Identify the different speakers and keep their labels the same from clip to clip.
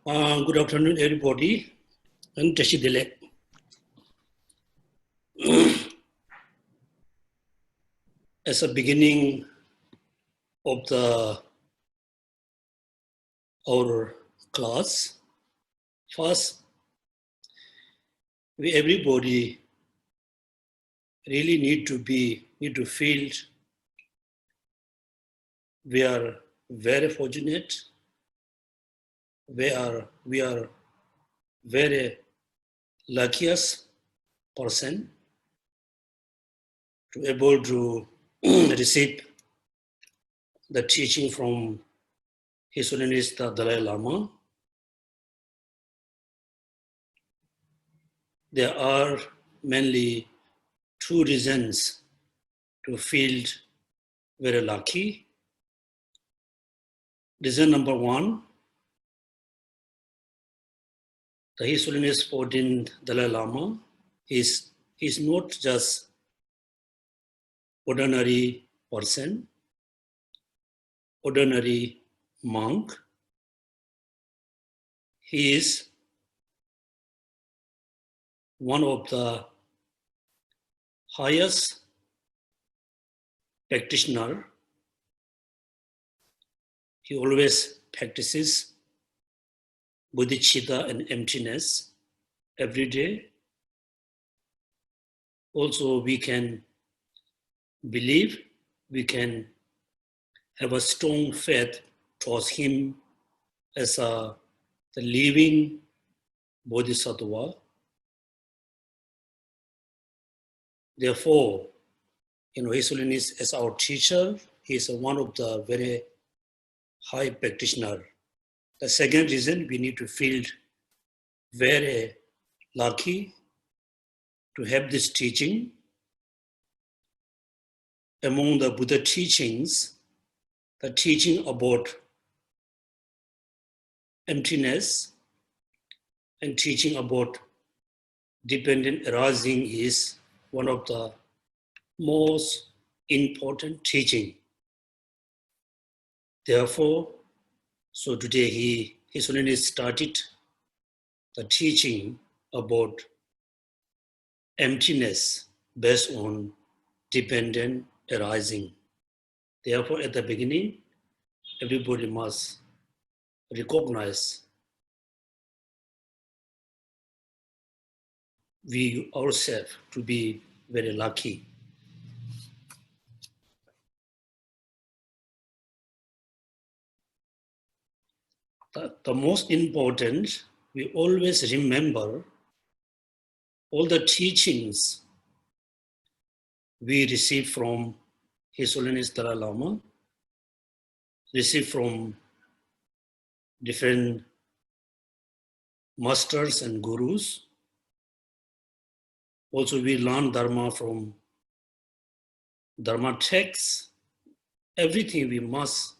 Speaker 1: Good afternoon, everybody. I'm Tashi Dile. As a beginning of our class, first, everybody really need to feel we are very fortunate. We are very luckiest person to able to receive the teaching from His Holiness the Dalai Lama. There are mainly two reasons to feel very lucky. Reason number one, the His Holiness 14th Dalai Lama is not just ordinary person, ordinary monk. He is one of the highest practitioner. He always practices bodhicitta and emptiness every day. Also, we can believe, we can have a strong faith towards him as the living bodhisattva. Therefore, His Holiness as our teacher, he is one of the very high practitioner. The second reason, we need to feel very lucky to have this teaching. Among the Buddha teachings, the teaching about emptiness and teaching about dependent arising is one of the most important teaching. Therefore, so today His Holiness started the teaching about emptiness based on dependent arising. Therefore, at the beginning, everybody must recognize we ourselves to be very lucky. The most important, we always remember all the teachings we receive from His Holiness Dalai Lama, receive from different masters and gurus. Also, we learn Dharma from Dharma texts. Everything we must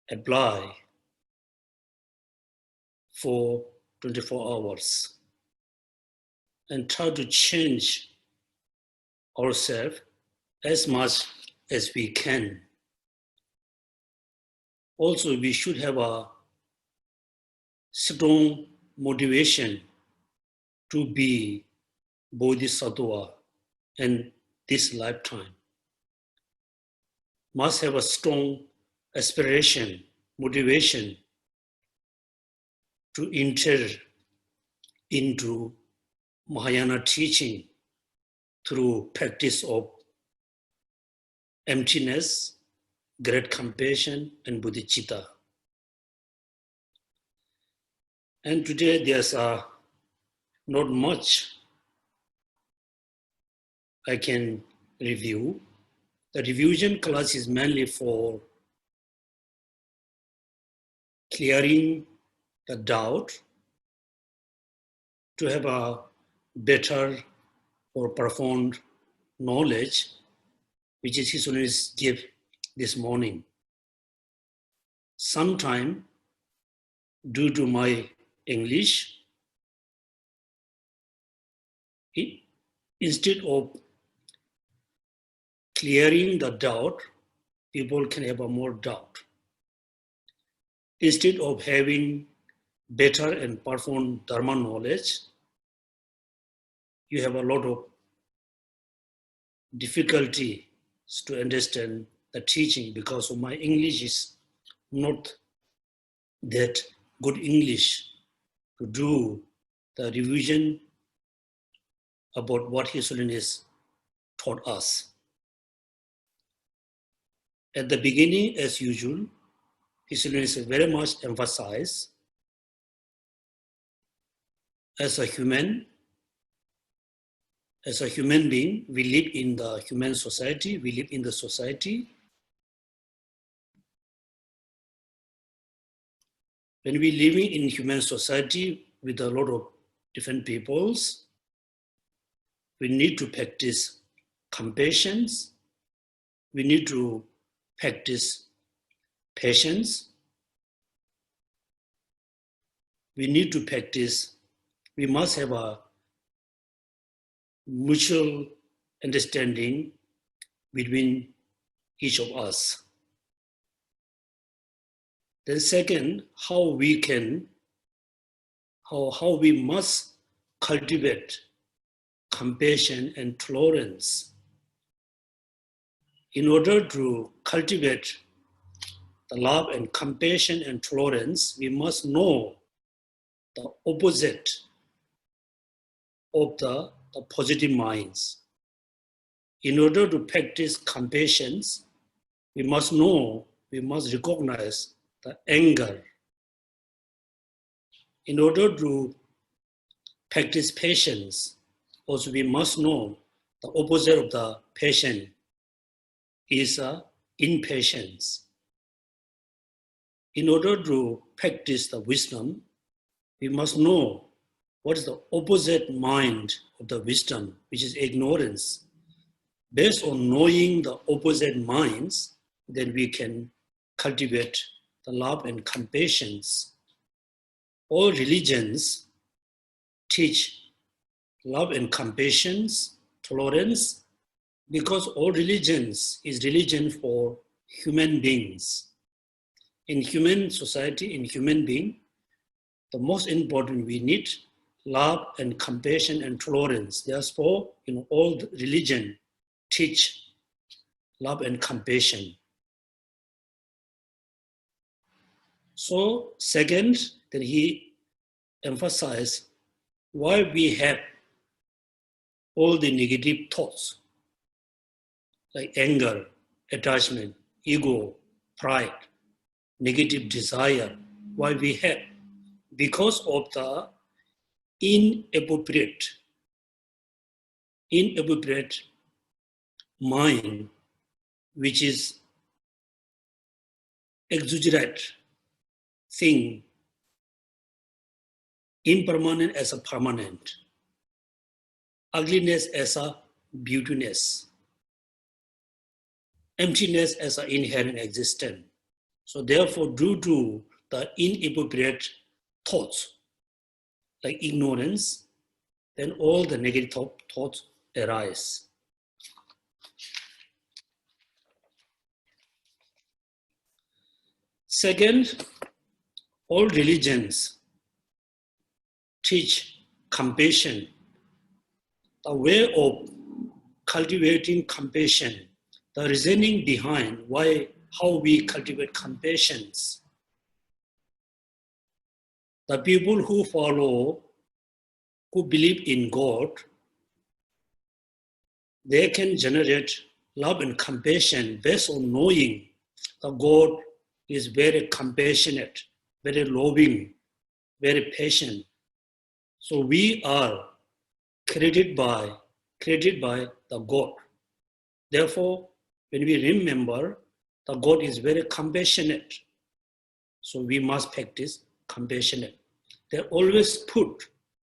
Speaker 1: apply for 24 hours and try to change ourselves as much as we can. Also, we should have a strong motivation to be Bodhisattva in this lifetime. Must have a strong aspiration, motivation to enter into Mahayana teaching through practice of emptiness, great compassion, and bodhicitta. And today there's not much I can review. The revision class is mainly for clearing the doubt, to have a better or profound knowledge, which is His Holiness gave this morning. Sometime, due to my English, instead of clearing the doubt, people can have a more doubt. Instead of having better and profound Dharma knowledge, you have a lot of difficulty to understand the teaching because of my English is not that good English to do the revision about what His Holiness taught us. At the beginning, as usual, His Holiness very much emphasized as a human being, we live in the human society, we live in the society. When we living in human society with a lot of different peoples, we need to practice compassion, we need to practice patience, we must have a mutual understanding between each of us. Then second, how we must cultivate compassion and tolerance. In order to cultivate the love and compassion and tolerance, we must know the opposite of the positive minds. In order to practice compassion, we must recognize the anger. In order to practice patience, also we must know the opposite of the patient is impatience. In order to practice the wisdom, we must know what is the opposite mind of the wisdom, which is ignorance. Based on knowing the opposite minds, then we can cultivate the love and compassion. All religions teach love and compassion, tolerance, because all religions is religion for human beings. In human society, in human being, the most important we need love and compassion and tolerance. Therefore, all the religion teach love and compassion. So second, then he emphasized why we have all the negative thoughts like anger, attachment, ego, pride, negative desire, why we have. Because of the inappropriate mind, which is exaggerate thing, impermanent as a permanent, ugliness as a beautiness, emptiness as an inherent existence. So therefore, due to the inappropriate thoughts, like ignorance, then all the negative thoughts arise. Second, all religions teach compassion, a way of cultivating compassion, the reasoning behind how we cultivate compassion. The people who believe in God, they can generate love and compassion based on knowing that God is very compassionate, very loving, very patient. So we are created by the God. Therefore, when we remember that God is very compassionate, so we must practice compassionate. They always put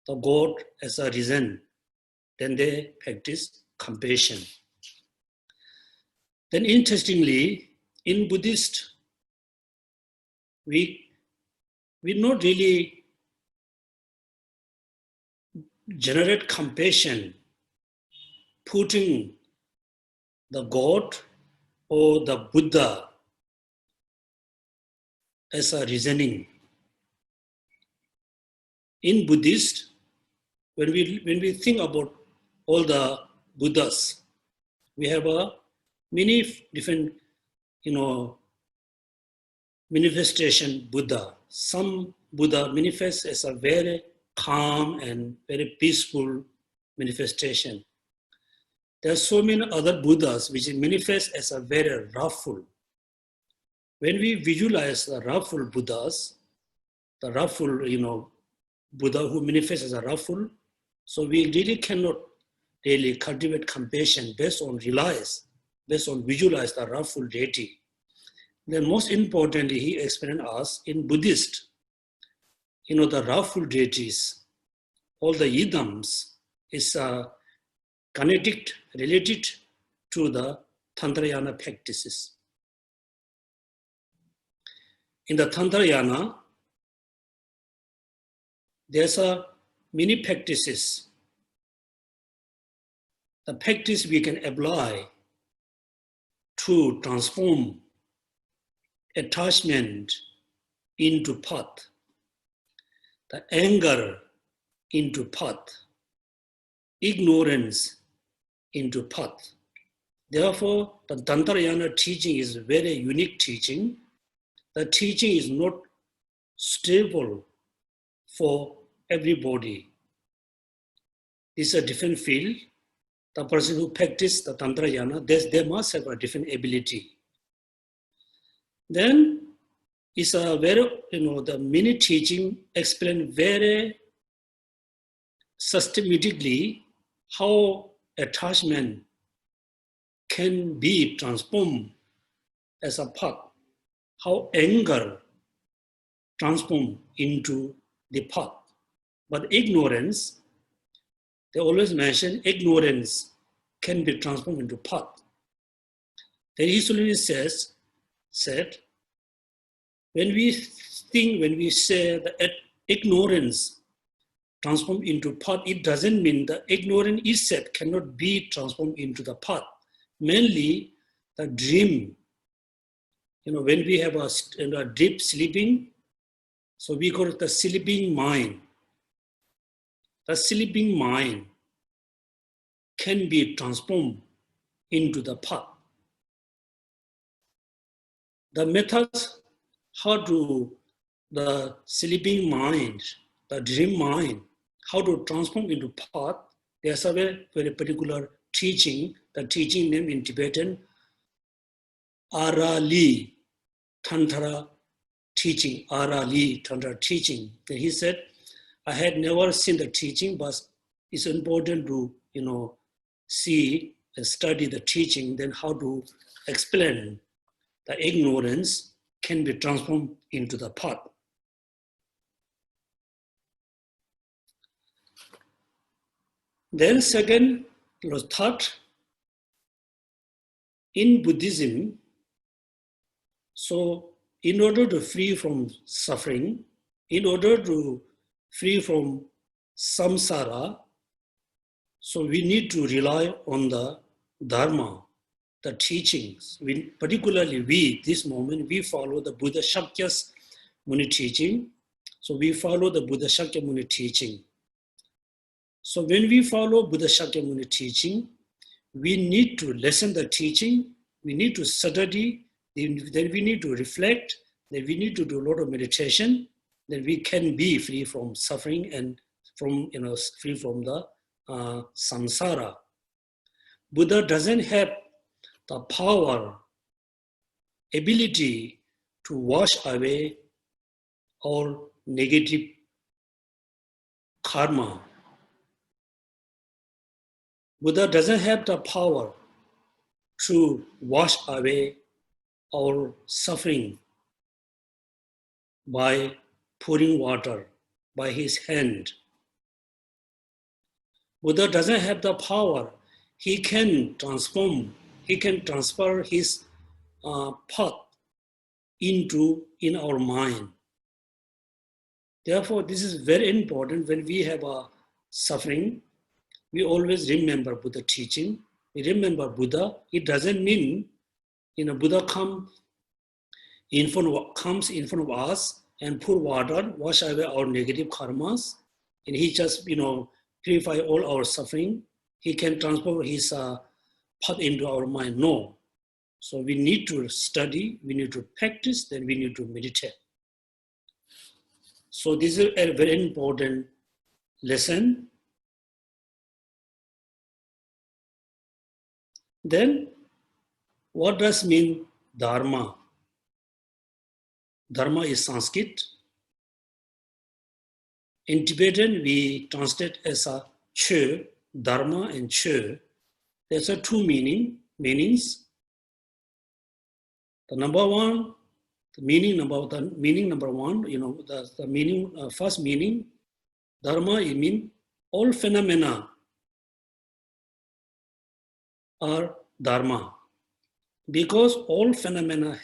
Speaker 1: the God as a reason, then they practice compassion. Then interestingly, in Buddhist, we not really generate compassion, putting the God or the Buddha as a reasoning. In Buddhist, when we think about all the Buddhas, we have a many different, manifestation Buddha. Some Buddha manifests as a very calm and very peaceful manifestation. There are so many other Buddhas which manifest as a very wrathful. When we visualize the wrathful Buddhas, the wrathful, Buddha who manifests as a wrathful, so we really cannot really cultivate compassion based on visualize the wrathful deity. Then most importantly, he explained us in Buddhist, the wrathful deities, all the idams is connected, related to the Tantrayana practices. In the Tantrayana, there's many practices. The practice we can apply to transform attachment into path, the anger into path, ignorance into path. Therefore, the Tantrayana teaching is a very unique teaching. The teaching is not stable for everybody. It's a different field. The person who practices the Tantrayana, they must have a different ability. Then it's a very, the many teaching explain very systematically how attachment can be transformed as a path, how anger transformed into the path. But ignorance, they always mention ignorance can be transformed into path. Then he solely said, when we say that ignorance transformed into path, it doesn't mean the ignorance itself cannot be transformed into the path. Mainly the dream, when we have a deep sleeping, so we call it the sleeping mind. The sleeping mind can be transformed into the path. The methods, how to the sleeping mind, the dream mind, how to transform into path, there's a very, very particular teaching, the teaching name in Tibetan, Arali Tantra teaching, Arali Tantra teaching. Then he said, I had never seen the teaching, but it's important to, see and study the teaching, then how to explain the ignorance can be transformed into the path. Then second, third, in Buddhism, so in order to free from suffering, in order to free from samsara, so we need to rely on the Dharma, the teachings. Particularly this moment, we follow the Buddha Shakya's Muni teaching. So we follow the Buddha Shakya Muni teaching. So when we follow Buddha Shakya Muni teaching, we need to listen the teaching, we need to study, then we need to reflect, then we need to do a lot of meditation, then we can be free from suffering and from, free from the samsara. Buddha doesn't have the power, ability to wash away our negative karma. Buddha doesn't have the power to wash away our suffering by pouring water by his hand. Buddha doesn't have the power. He can transfer his path in our mind. Therefore, this is very important. When we have a suffering, we always remember Buddha teaching. We remember Buddha. It doesn't mean, Buddha comes in front of us and pour water, wash away our negative karmas. and he just, purify all our suffering. He can transform his path into our mind. No. So we need to study, we need to practice, then we need to meditate. So this is a very important lesson. Then, what does mean Dharma? Dharma is Sanskrit. In Tibetan, we translate as a Che, Dharma and Che. There's a two meanings. The meaning number one, the meaning, first meaning, Dharma, it means all phenomena are Dharma. Because all phenomena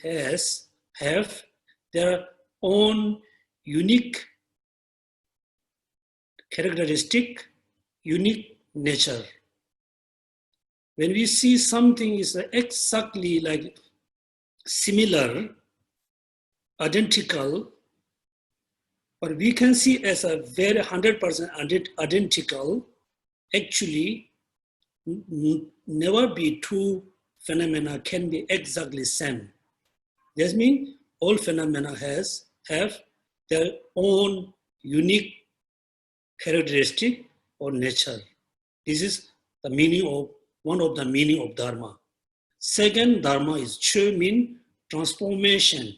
Speaker 1: have their own unique characteristic, unique nature. When we see something is exactly like similar, identical, but we can see as a very 100% identical, actually never be two phenomena can be exactly same. That means all phenomena have their own unique characteristic or nature. This is the meaning of one of the meaning of Dharma. Second, Dharma is Che, mean transformation.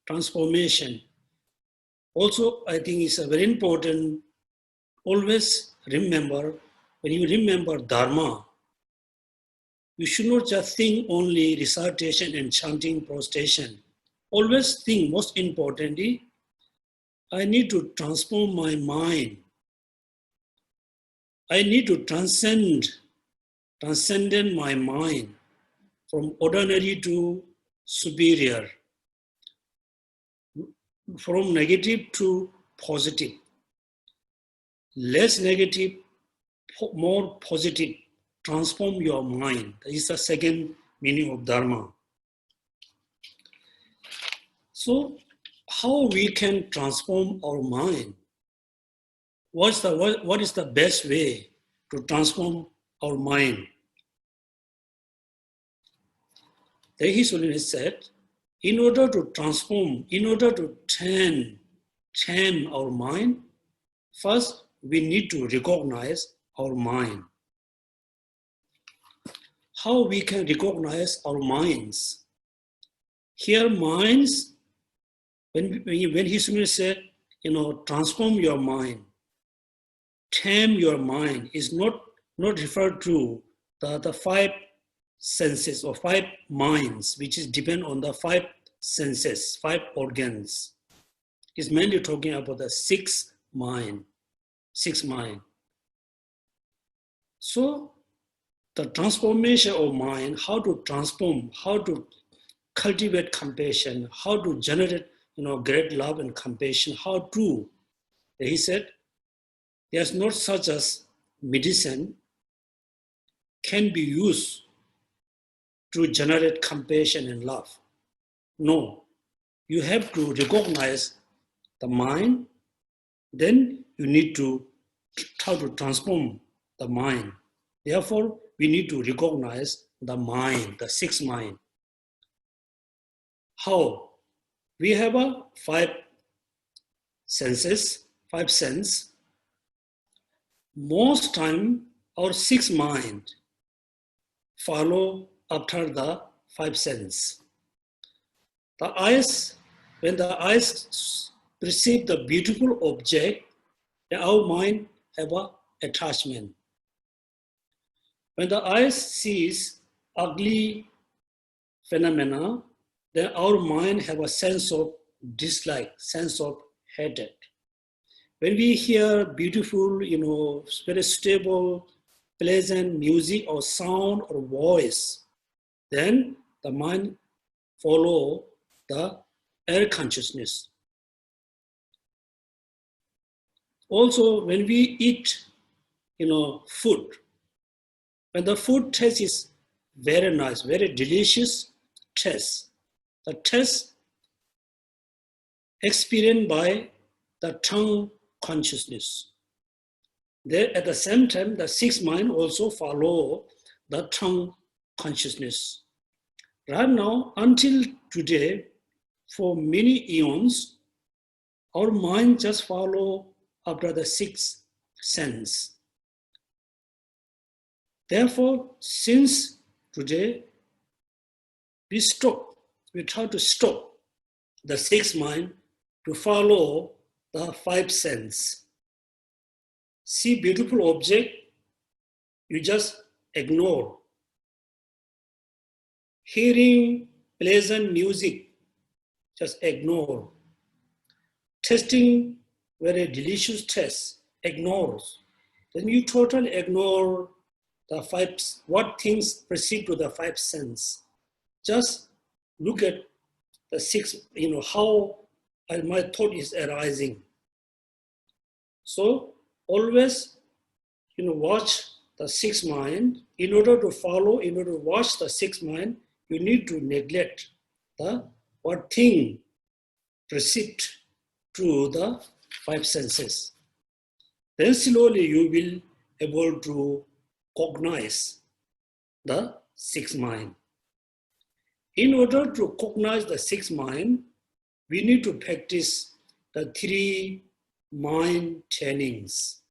Speaker 1: Transformation. Also, I think it's a very important. Always remember, when you remember Dharma, you should not just think only recitation and chanting, prostration. Always think, most importantly, I need to transform my mind. I need to transcend my mind from ordinary to superior, from negative to positive. Less negative, more positive. Transform your mind. That is the second meaning of Dharma. So, how we can transform our mind? What is the best way to transform our mind? The His Holiness said, in order to transform, in order to tame our mind, first we need to recognize our mind. How we can recognize our minds? Here, minds, when His Holiness said, transform your mind, tame your mind, is not referred to the five senses or five minds, which is depend on the five senses, five organs. It's mainly talking about the six mind. So the transformation of mind, how to transform, how to cultivate compassion, how to generate great love and compassion, how to, he said, there's not such as medicine can be used to generate compassion and love. No, you have to recognize the mind, then you need to try to transform the mind. Therefore, we need to recognize the mind, the sixth mind. How? We have five senses, five senses. Most time, our sixth mind follow after the five senses. The eyes, when the eyes perceive the beautiful object, then our mind have a attachment. When the eyes sees ugly phenomena, then our mind have a sense of dislike, sense of hatred. When we hear beautiful, very stable, pleasant music or sound or voice, then the mind follow the air consciousness. Also, when we eat, food, when the food taste is very nice, very delicious taste, the taste experienced by the tongue consciousness. There, at the same time, the sixth mind also follow the tongue consciousness. Right now, until today, for many eons, our mind just follow after the sixth sense. Therefore, since today, we try to stop the sixth mind to follow the five sense. See beautiful object, you just ignore. Hearing pleasant music, just ignore. Tasting very delicious taste, ignores. Then you totally ignore the five, what things perceive to the five sense. Just look at the six, how my thought is arising. So always, watch the sixth mind. In order to watch the sixth mind, you need to neglect the what thing perceived through the five senses. Then slowly you will able to cognize the sixth mind. In order to cognize the sixth mind, we need to practice the three mind trainings.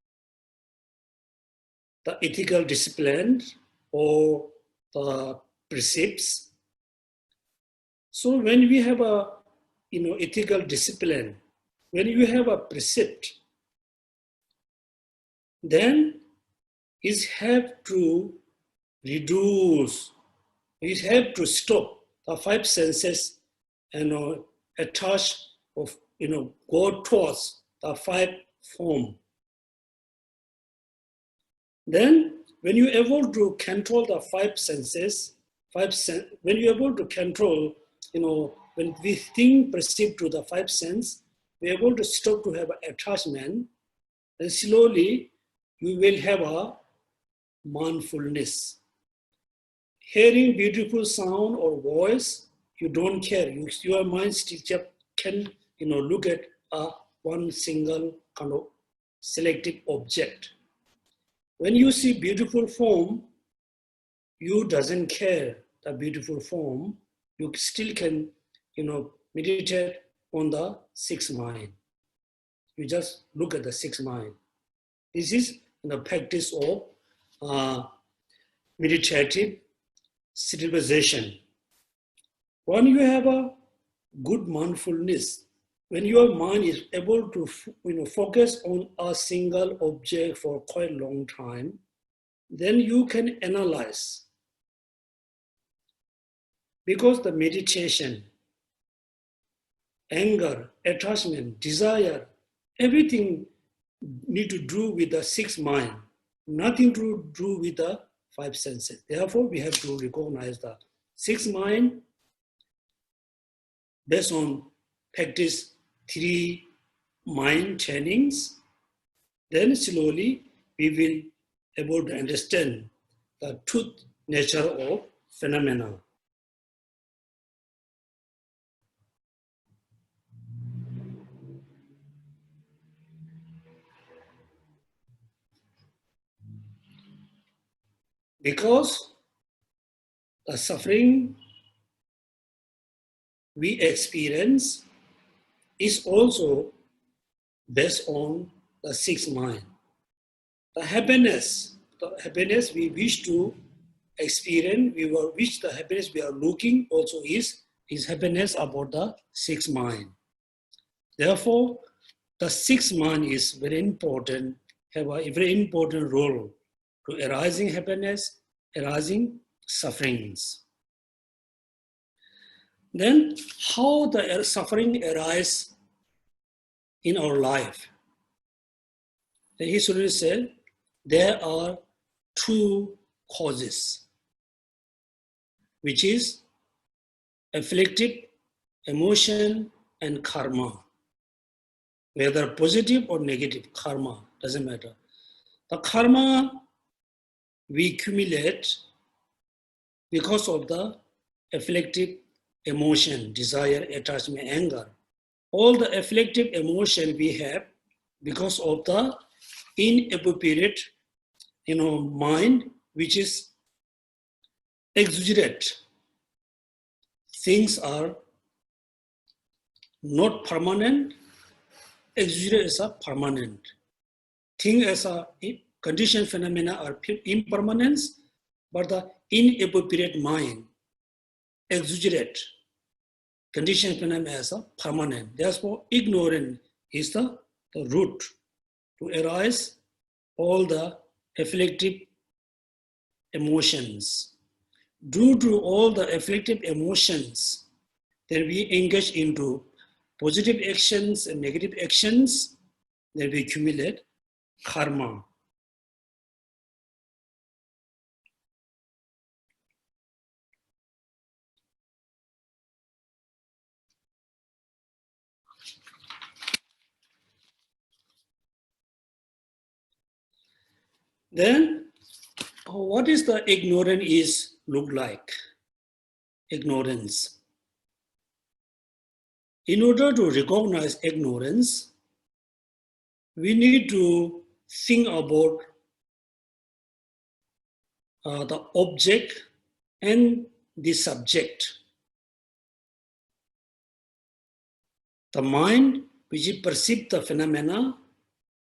Speaker 1: The ethical discipline or the precepts. So when we have a ethical discipline, when you have a precept, then it have to reduce, it have to stop the five senses and attach of go towards the five form. Then when you're able to control the five senses, when you're able to control, when we think perceive to the five sense, we're able to stop to have an attachment, and slowly you will have a mindfulness. Hearing beautiful sound or voice, you don't care. Your mind still can look at one single kind of selective object. When you see beautiful form, you doesn't care the beautiful form. You still can meditate on the sixth mind. You just look at the sixth mind. This is the practice of meditative civilization. When you have a good mindfulness, when your mind is able to focus on a single object for quite a long time, then you can analyze. Because the meditation, anger, attachment, desire, everything need to do with the sixth mind, nothing to do with the five senses. Therefore, we have to recognize the sixth mind based on practice three mind trainings. Then slowly we will able to understand the truth nature of phenomena. Because the suffering we experience is also based on the sixth mind. The happiness we wish to experience, the happiness we are looking also is happiness about the sixth mind. Therefore, the sixth mind is very important, have a very important role to arising happiness, arising sufferings. Then how the suffering arises in our life? He should say there are two causes, which is afflictive emotion and karma. Whether positive or negative, karma, doesn't matter. The karma we accumulate because of the afflictive emotion, desire, attachment, anger. All the afflictive emotion we have, because of the inappropriate, mind which is exaggerate. Things are not permanent, exaggerate is a permanent. Thing as a condition phenomena are impermanence, but the inappropriate mind exaggerate condition phenomena as a permanent. Therefore, ignorance is the root to arise all the afflictive emotions. Due to all the afflictive emotions, then we engage into positive actions and negative actions, then we accumulate karma. Then, what is the ignorance is look like? Ignorance. In order to recognize ignorance, we need to think about the object and the subject. The mind which perceives the phenomena,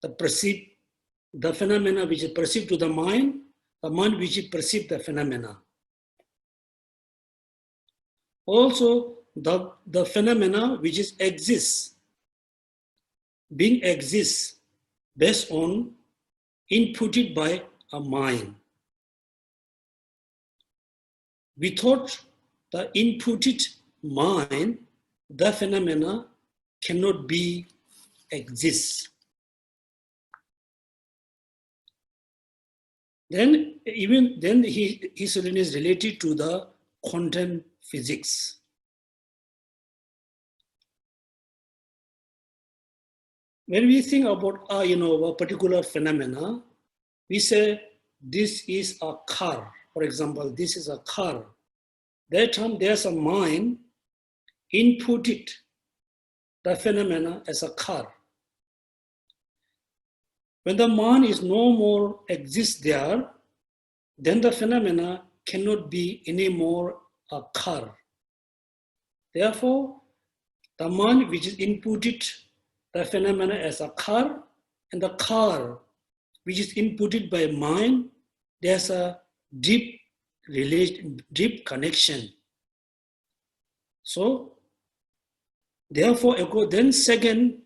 Speaker 1: the phenomena which is perceived to the mind which perceives the phenomena. Also, the phenomena which is exists based on inputted by a mind. Without the inputted mind, the phenomena cannot be exist. Then his is related to the quantum physics. When we think about a particular phenomena, we say this is a car. For example, this is a car. That time there's a mind inputted the phenomena as a car. When the mind is no more exists there, then the phenomena cannot be anymore a car. Therefore, the mind which is inputted the phenomena as a car, and the car which is inputted by mind, there's a deep connection. So, therefore, then second,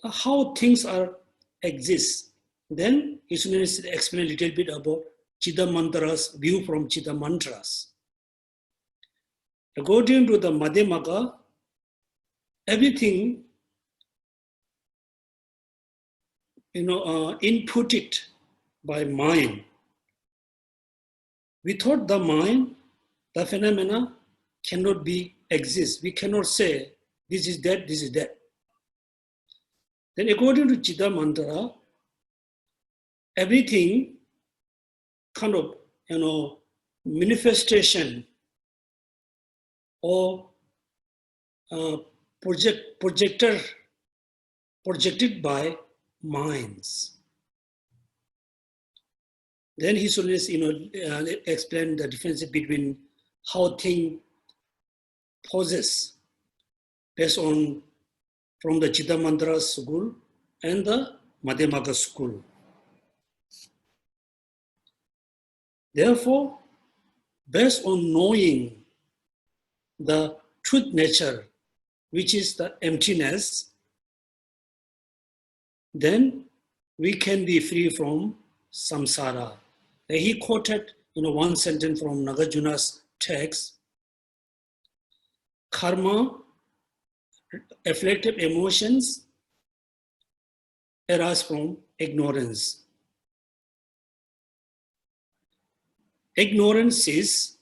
Speaker 1: how things are exist. Then he should explain a little bit about Chitta Mantras, view from Chitta Mantras. According to the Madhyamaka, everything inputted by mind. Without the mind, the phenomena cannot be exist. We cannot say this is that, this is that. Then according to Chitta Mantra, everything kind of manifestation or projected by minds. Then he should explain the difference between how thing poses based on from the Chitta Mantra school and the Madhyamaka school. Therefore, based on knowing the truth nature, which is the emptiness, then we can be free from samsara. He quoted one sentence from Nagarjuna's text: karma, afflictive emotions arise from ignorance. Ignorance cease,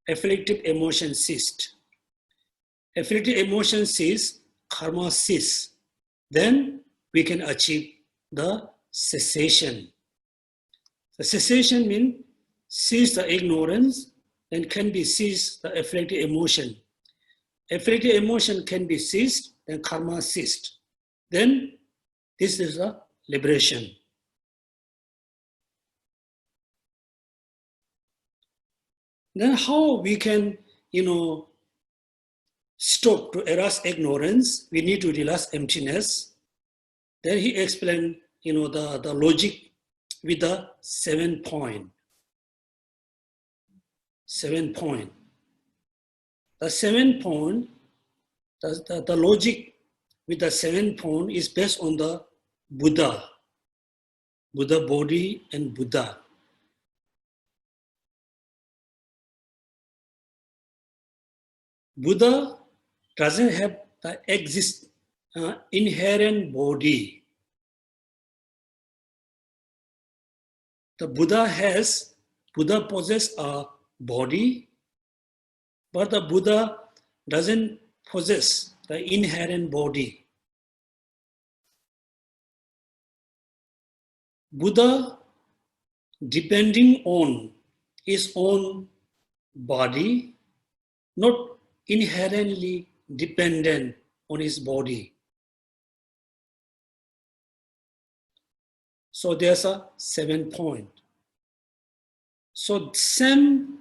Speaker 1: afflictive emotion ceased. Afflictive emotion cease, karma cease. Then we can achieve the cessation. The cessation means cease the ignorance and can be ceased the afflictive emotion. Afflictive emotion can be ceased, then karma ceased. Then This is a liberation. Then how we can, stop to erase ignorance? We need to realize emptiness. Then he explained, the logic with the 7 point. 7 point. The 7 point, the logic with the 7 point is based on the Buddha body and Buddha. Buddha doesn't have the inherent body. The Buddha possesses a body, but the Buddha doesn't possess the inherent body. Buddha, depending on his own body, not inherently dependent on his body. So there's a 7 point. So same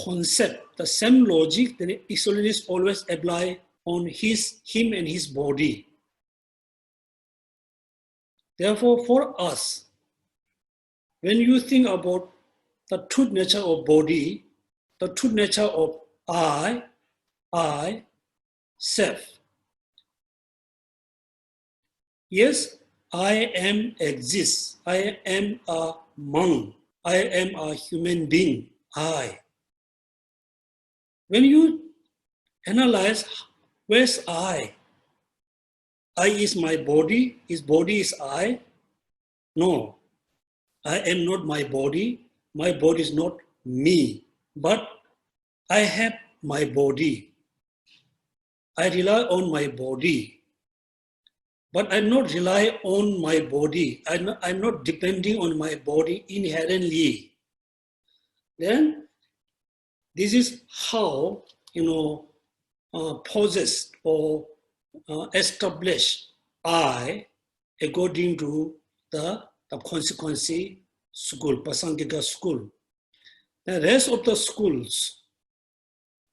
Speaker 1: concept, the same logic that Isolinists always apply on him and his body. Therefore, for us, when you think about the truth nature of body, the truth nature of I, self. Yes, I am exists. I am a monk. I am a human being. I. When you analyze, where's I? I is my body. His body is I. No, I am not my body. My body is not me. But I have my body. I rely on my body. But I'm not rely on my body. I'm not depending on my body inherently. Then this is how, possess or establish I according to the consequence school, Pasangika school. The rest of the schools,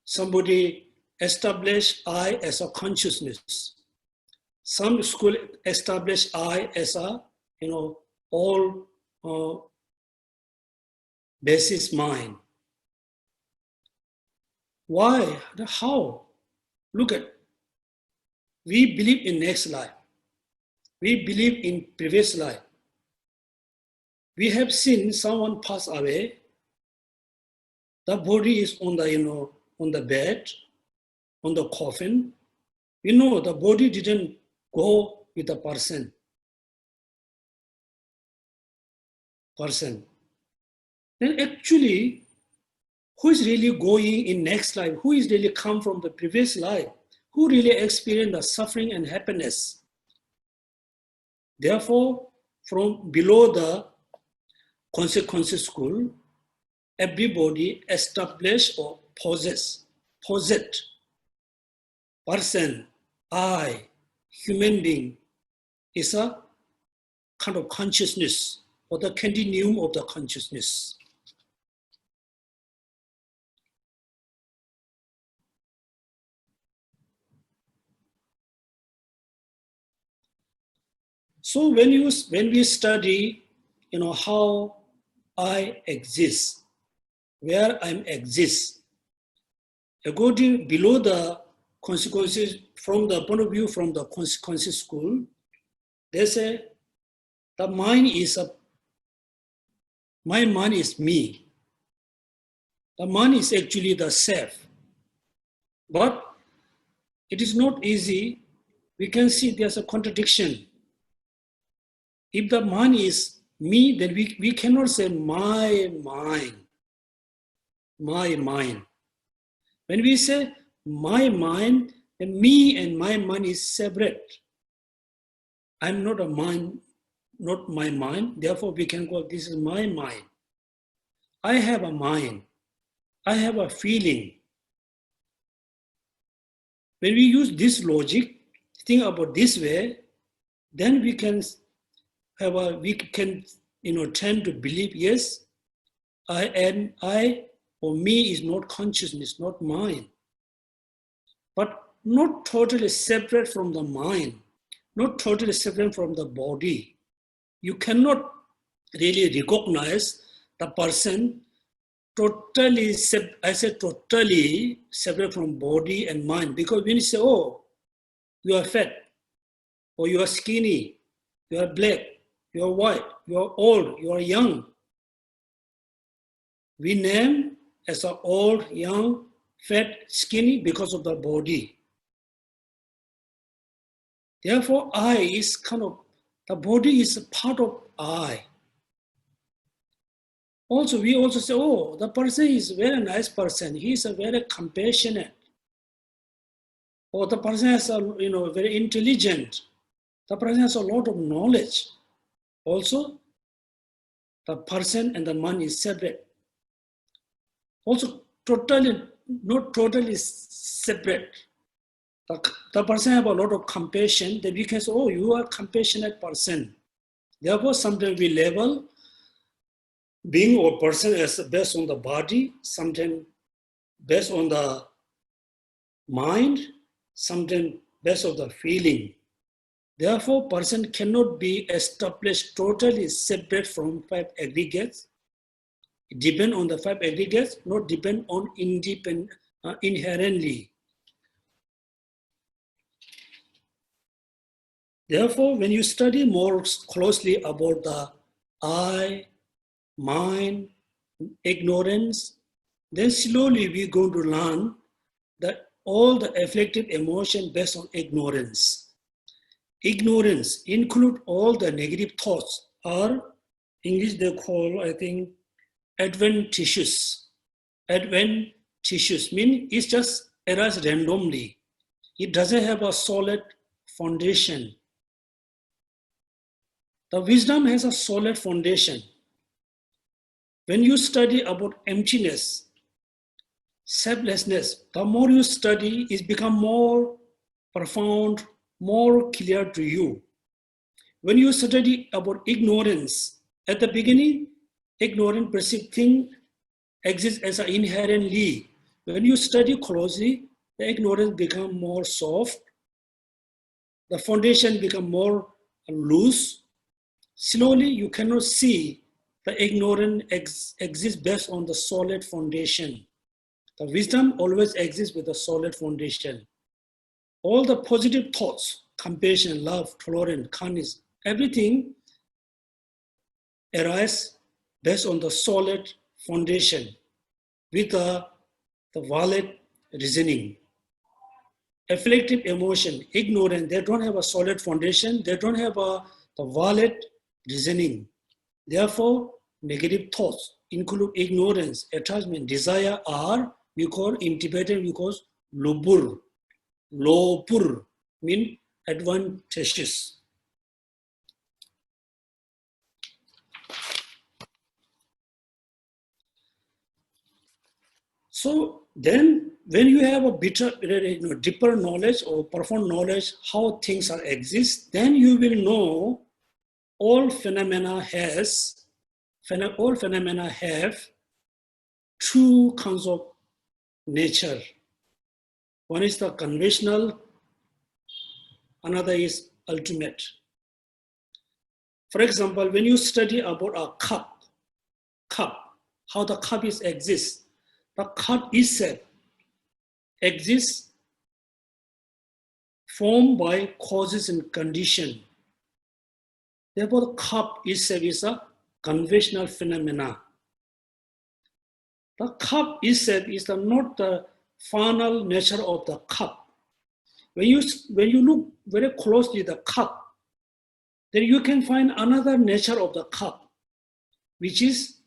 Speaker 1: somebody establish I as a consciousness. Some school establish I as a, all basis mind. Why? How? Look at, we believe in next life. We believe in previous life. We have seen someone pass away. The body is on the, on the bed, on the coffin. We know the body didn't go with the person. Then actually, who is really going in next life? Who is really come from the previous life? Who really experienced the suffering and happiness? Therefore, from below the consequences school, everybody establish or possess person, I, human being, is a kind of consciousness or the continuum of the consciousness. So when we study, how I exist, where I exist, according below the consequences from the point of view from the consequences school, they say the mind is my mind is me. The mind is actually the self. But it is not easy. We can see there's a contradiction. If the mind is me, then we cannot say my mind. My mind. When we say my mind, then me and my mind is separate. I'm not a mind, not my mind. Therefore, we can call this is my mind. I have a mind. I have a feeling. When we use this logic, think about this way, then we can we can, tend to believe, yes, I or me is not consciousness, not mind, but not totally separate from the mind, not totally separate from the body. You cannot really recognize the person totally, totally separate from body and mind, because when you say, oh, you are fat, or you are skinny, you are black, you are white, you are old, you are young, we name as a old, young, fat, skinny because of the body. Therefore, I is the body is a part of I. Also, we also say, oh, the person is a very nice person. He is a very compassionate. Or the person is very intelligent. The person has a lot of knowledge. Also, the person and the man is separate. Also, not totally separate. The person have a lot of compassion. That we can say, oh, you are a compassionate person. Therefore, sometimes we label being or person as based on the body, sometimes based on the mind, sometimes based on the feeling. Therefore, person cannot be established totally separate from five aggregates. It depends on the five aggregates, not depend on inherently. Therefore, when you study more closely about the I, mind, ignorance, then slowly we're going to learn that all the afflictive emotion based on ignorance. Ignorance include all the negative thoughts, or English they call, I think, adventitious. Adventitious means it just arises randomly. It doesn't have a solid foundation. The wisdom has a solid foundation. When you study about emptiness, selflessness, the more you study, it becomes more profound, more clear to you. When you study about ignorance, at the beginning, ignorant perceived thing exists as an inherently. When you study closely, the ignorance becomes more soft, the foundation becomes more loose. Slowly, you cannot see the ignorance exists based on the solid foundation. The wisdom always exists with a solid foundation. All the positive thoughts, compassion, love, tolerance, kindness, everything arise based on the solid foundation with the valid reasoning. Afflictive emotion, ignorance, they don't have a solid foundation, they don't have the valid reasoning. Therefore, negative thoughts include ignorance, attachment, desire are, in Tibetan we call lobur. Lopur means advantageous. So then when you have a deeper knowledge or profound knowledge how things are exist, then you will know all phenomena have two kinds of nature. One is the conventional, another is ultimate. For example, when you study about a cup, how the cup exists, the cup itself exists formed by causes and condition. Therefore, the cup itself is a conventional phenomena. The cup itself is not the final nature of the cup. When you look very closely at the cup, then you can find another nature of the cup, which is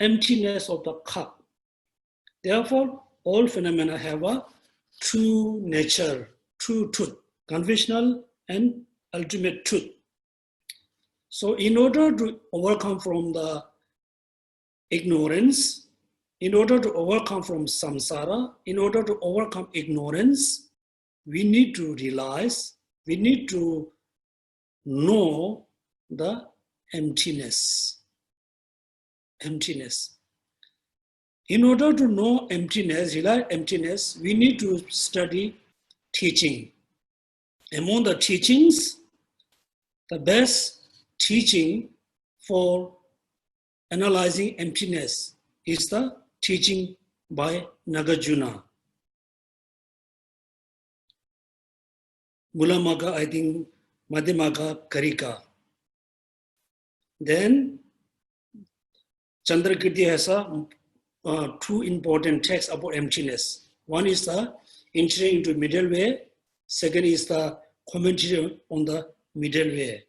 Speaker 1: emptiness of the cup. Therefore, all phenomena have a true nature, true truth, conventional and ultimate truth. So in order to overcome from the ignorance, in order to overcome from samsara, in order to overcome ignorance, we need to realize, we need to know the emptiness. Emptiness. In order to know emptiness, realize emptiness, we need to study teaching. Among the teachings, the best teaching for analyzing emptiness is the teaching by Nagarjuna. Mulamaga, I think, Madhyamaga, Karika. Then Chandrakirti has two important texts about emptiness. One is the entry into middle way. Second is the commentary on the middle way.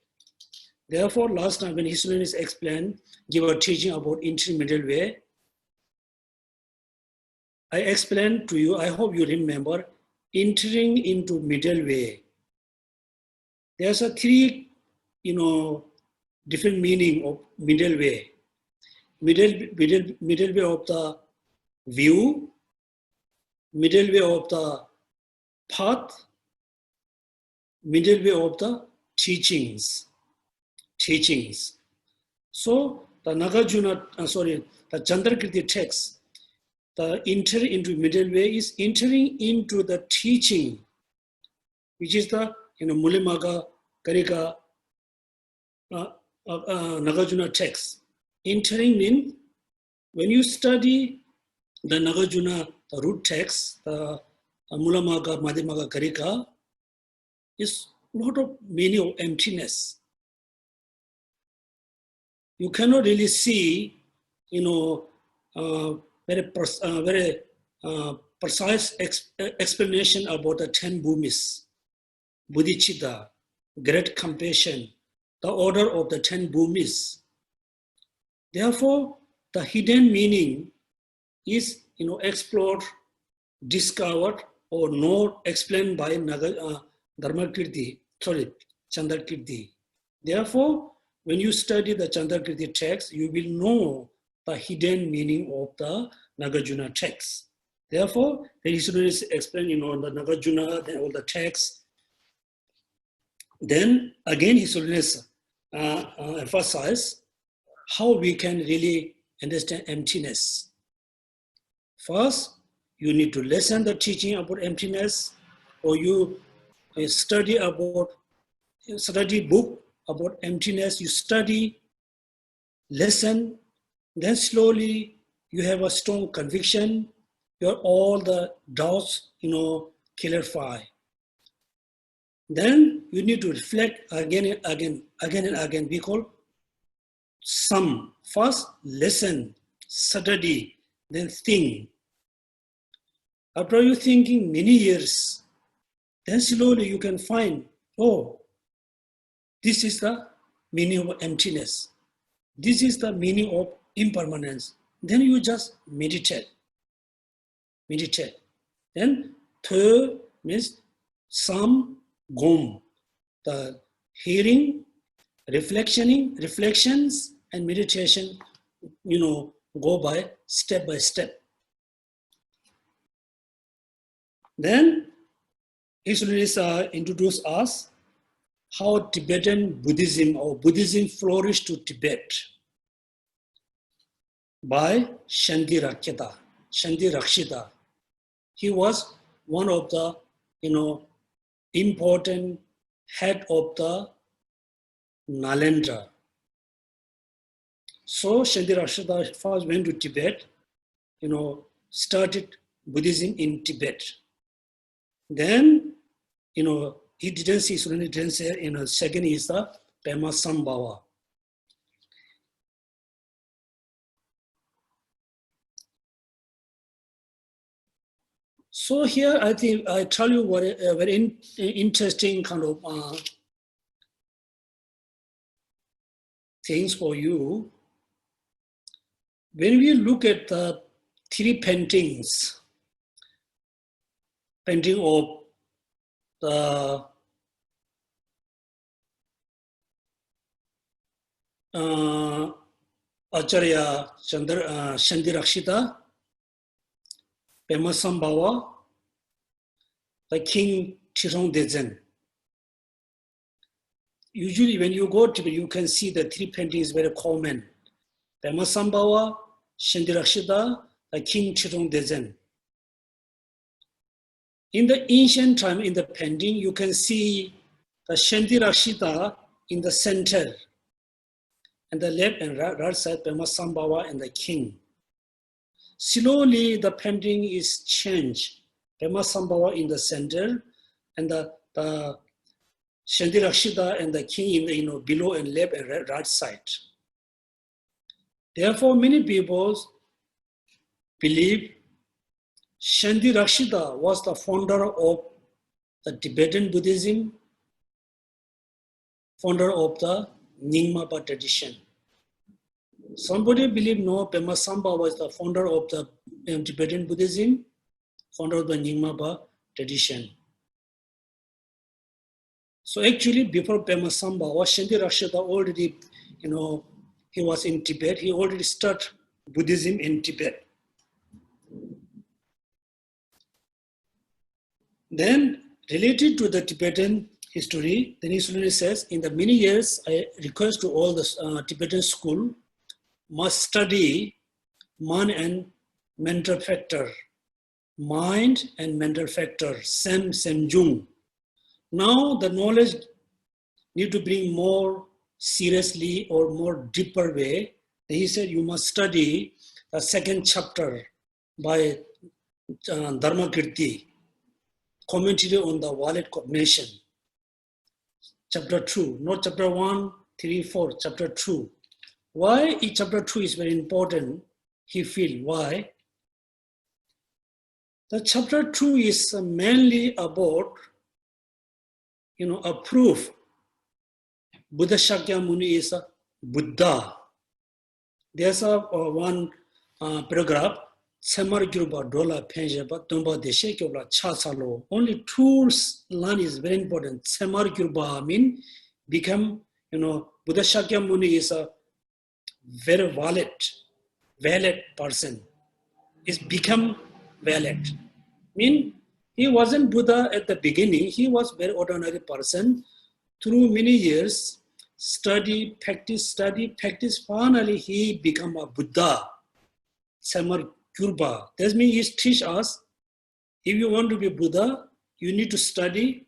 Speaker 1: Therefore, last time when His Holiness explained, give a teaching about entry middle way, I explained to you, I hope you remember, entering into middle way. There's a three, different meaning of middle way. Middle way of the view, middle way of the path, middle way of the teachings. So the Nagarjuna, the Chandrakirti text, the entry into middle way is entering into the teaching, which is the Mulamaga, Karika, Nagarjuna text. Entering means when you study the Nagarjuna, the root text, the Mulamaga, Madhyamaga, Karika, is lot of meaning of emptiness. You cannot really see, very precise explanation about the 10 bhumis, bodhicitta, great compassion, the order of the 10 bhumis. Therefore, the hidden meaning is, explored, discovered, or not explained by Chandrakirti. Therefore, when you study the Chandrakirti text, you will know the hidden meaning of the Nagarjuna text. Therefore, His Holiness explained, the Nagarjuna, then all the texts. Then again, His Holiness emphasized how we can really understand emptiness. First, you need to listen the teaching about emptiness, or you study book about emptiness, you study, listen, then slowly you have a strong conviction, all the doubts, clarify. Then you need to reflect again and again. We call some. First, listen, study, then think. After you thinking many years, then slowly you can find, this is the meaning of emptiness. This is the meaning of impermanence. Then you just meditate. Then third means some gom, the hearing, reflections, and meditation, go by step. Then His Holiness introduced us how Tibetan Buddhism or Buddhism flourished to Tibet by Shanti Rakshita. He was one of the, important head of the Nalanda. So Shanti Rakshita first went to Tibet, started Buddhism in Tibet. Then, he didn't say, second is the Pema Sambhava. So here, I think I tell you what a very interesting kind of things for you. When we look at the three paintings, painting of the Acharya Shanti Rakshita, Pema Sambhava, the King Chirong Dezen. usually when you go to Tibet, you can see the three paintings very common. Pema Sambhawa, Shendirakshita, the King Chirong Dezen. In the ancient time, in the painting, you can see the Shendirakshita in the center, and the left and right side, Pema Sambhawa and the king. Slowly, the painting is changed. Pema Sambhawa in the center, and the Shendirakshita and the king in the below and left and right side. Therefore, many people believe Shendirakshita was the founder of the Tibetan Buddhism, founder of the Nyingmapa tradition. Somebody believe no, Pema Sambhawa was the founder of the Tibetan Buddhism, founder of the Nyingmapa tradition. So actually, before Pema Sambhawa, Shendirakshita already, he was in Tibet. He already started Buddhism in Tibet. Then, related to the Tibetan history, the His Holiness says, in the many years, I request to all the Tibetan school must study mind and mental factor. Mind and mental factor, Sem Jung. Now the knowledge need to bring more seriously or more deeper way. He said you must study the second chapter by Dharmakirti, commentary on the valid cognition. Chapter 2, not chapter 1, 3, 4, chapter 2. Why chapter 2 is very important, he feel, why? The chapter 2 is mainly about, a proof. Buddha Shakyamuni is a Buddha. There's one paragraph, Tsemar Gyurba Dola Penjaba Tumba Deshe Kyobla Chasalo. Only two line is very important. Tsemar Gyurba mean become, Buddha Shakyamuni is a very valid person. Is become valid. Mean he wasn't Buddha at the beginning. He was very ordinary person. Through many years, study, practice, finally he become a Buddha. Samar Gyurba. That means he teach us, if you want to be Buddha, you need to study,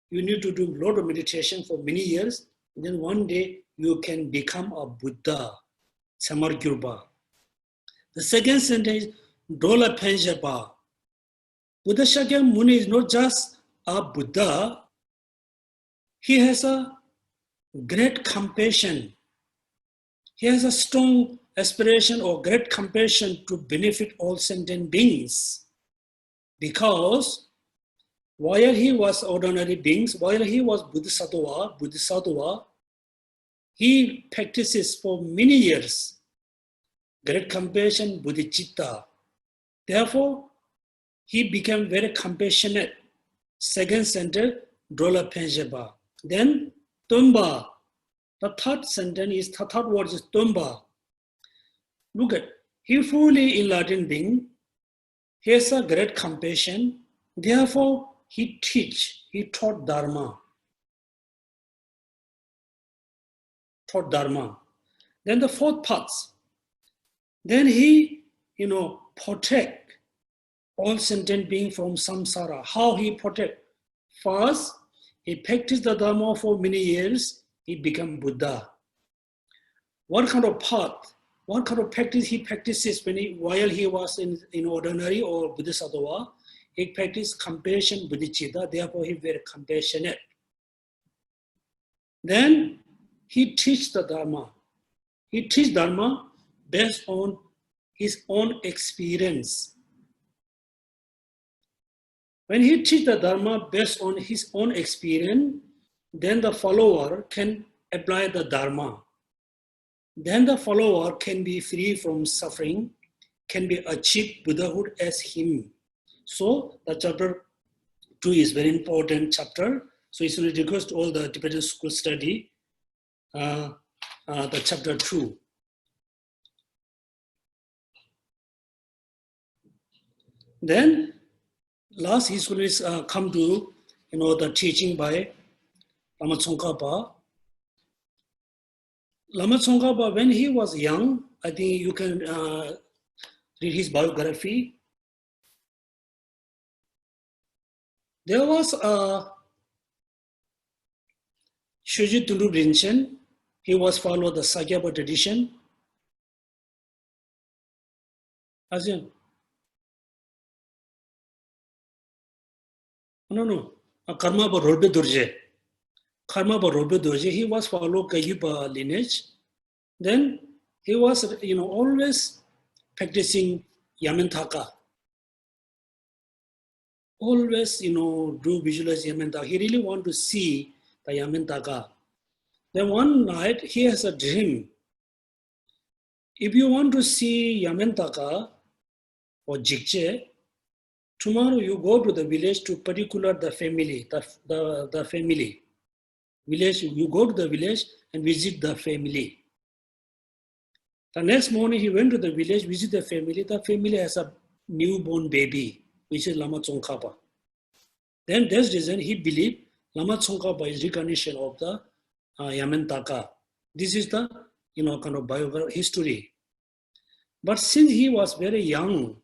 Speaker 1: you need to do a lot of meditation for many years, and then one day you can become a Buddha. Samar Gyurba. The second sentence, Dola Penjaba. Buddha Shakyamuni is not just a Buddha, he has a great compassion. He has a strong aspiration or great compassion to benefit all sentient beings. Because while he was ordinary beings, while he was Bodhisattva, he practices for many years great compassion, bodhicitta. Therefore, he became very compassionate. Second sentence, Dola Penjaba. Then, Tumba. The third sentence is, the third word is Tumba. Look at, he fully enlightened being. He has a great compassion. Therefore, he taught Dharma. Then the fourth part. Then he, protect all sentient beings from samsara. How he protect? First, he practiced the Dharma for many years. He became Buddha. What kind of path? What kind of practice he practices while he was in ordinary or Bodhisattva? He practiced compassion, bodhicitta. Therefore, he very compassionate. Then he teach the Dharma. He teach Dharma based on his own experience. When he teach the Dharma based on his own experience, then the follower can apply the Dharma. Then the follower can be free from suffering, can be achieved Buddhahood as him. So the chapter 2 is very important chapter. So it's really request all the Tibetan school study the chapter 2. Then last His Holiness come to the teaching by Lama Tsongkhapa. Lama Tsongkhapa, when he was young, I think you can read his biography. There was a Shuji Tundu Rinchen. He was followed the Sakyapa tradition. Ajahn. No. Karma ba Rolbe Durje. Karma ba Rolbe Durje. He was followed Kayupa lineage. Then he was, always practicing Yamantaka. Always, do visualize Yamantaka. He really want to see the Yamantaka. Then one night he has a dream. If you want to see Yamantaka or Jikche, tomorrow you go to the village to particular the family, the family. Village, you go to the village and visit the family. The next morning he went to the village, visit the family. The family has a newborn baby, which is Lama Tsongkhapa. Then that's the reason he believed Lama Tsongkhapa is reincarnation of the Yamantaka. This is the kind of biography history. But since he was very young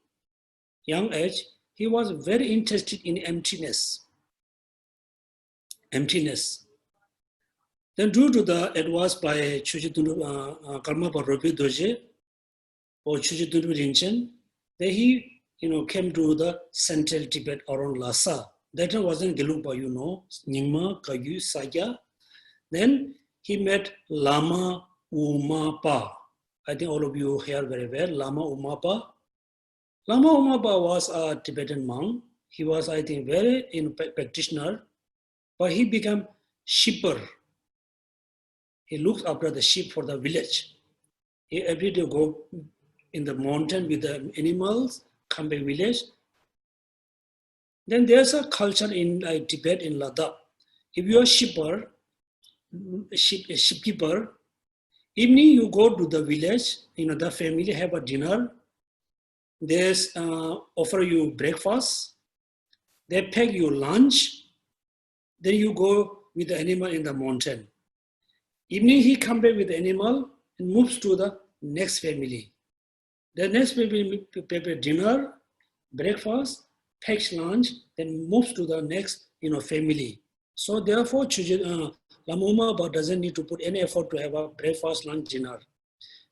Speaker 1: age, he was very interested in emptiness. Then due to the advice by Chuchitundu Karmapa Ropi Dorje or Chuchitundu Rinchen, then he came to the central Tibet around Lhasa. That wasn't Gelugpa, Nyingma, Kagyu, Sakya. Then he met Lama Umapa. I think all of you hear very well, Lama Umapa. Lama Umapa was a Tibetan monk. He was, I think, very practitioner, but he became sheeper. He looks after the sheep for the village. He every day go in the mountain with the animals, come back village. Then there's a culture in Tibet, in Ladakh. If you are sheepkeeper, evening you go to the village, the family have a dinner. They offer you breakfast. They pack you lunch. Then you go with the animal in the mountain. Evening he comes back with the animal and moves to the next family. The next family prepare dinner, breakfast, packs lunch, then moves to the next family. So therefore, Lama Umapa doesn't need to put any effort to have a breakfast, lunch, dinner.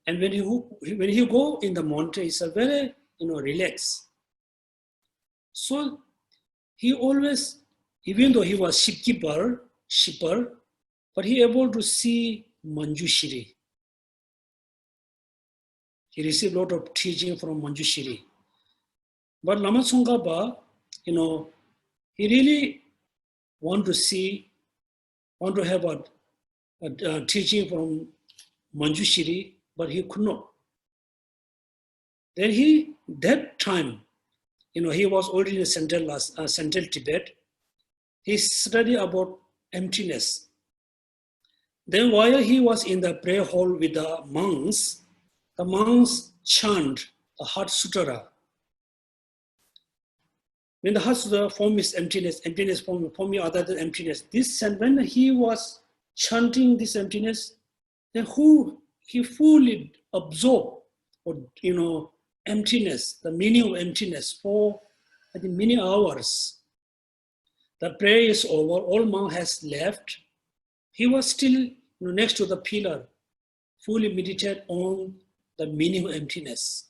Speaker 1: And when he go in the mountain, it's a very relaxed. So he always, even though he was sheeper, but he able to see Manjushri. He received a lot of teaching from Manjushri. But Lama Tsongkhapa, he really want to have a teaching from Manjushri, but he could not. Then that time, he was already in central Tibet. He studied about emptiness. Then while he was in the prayer hall with the monks chant the Heart Sutra. When the Heart Sutra form is emptiness form other than emptiness. When he was chanting this emptiness, then he fully absorbed, emptiness, the meaning of emptiness for I think many hours. The prayer is over, all monk has left. He was still next to the pillar, fully meditate on the meaning of emptiness.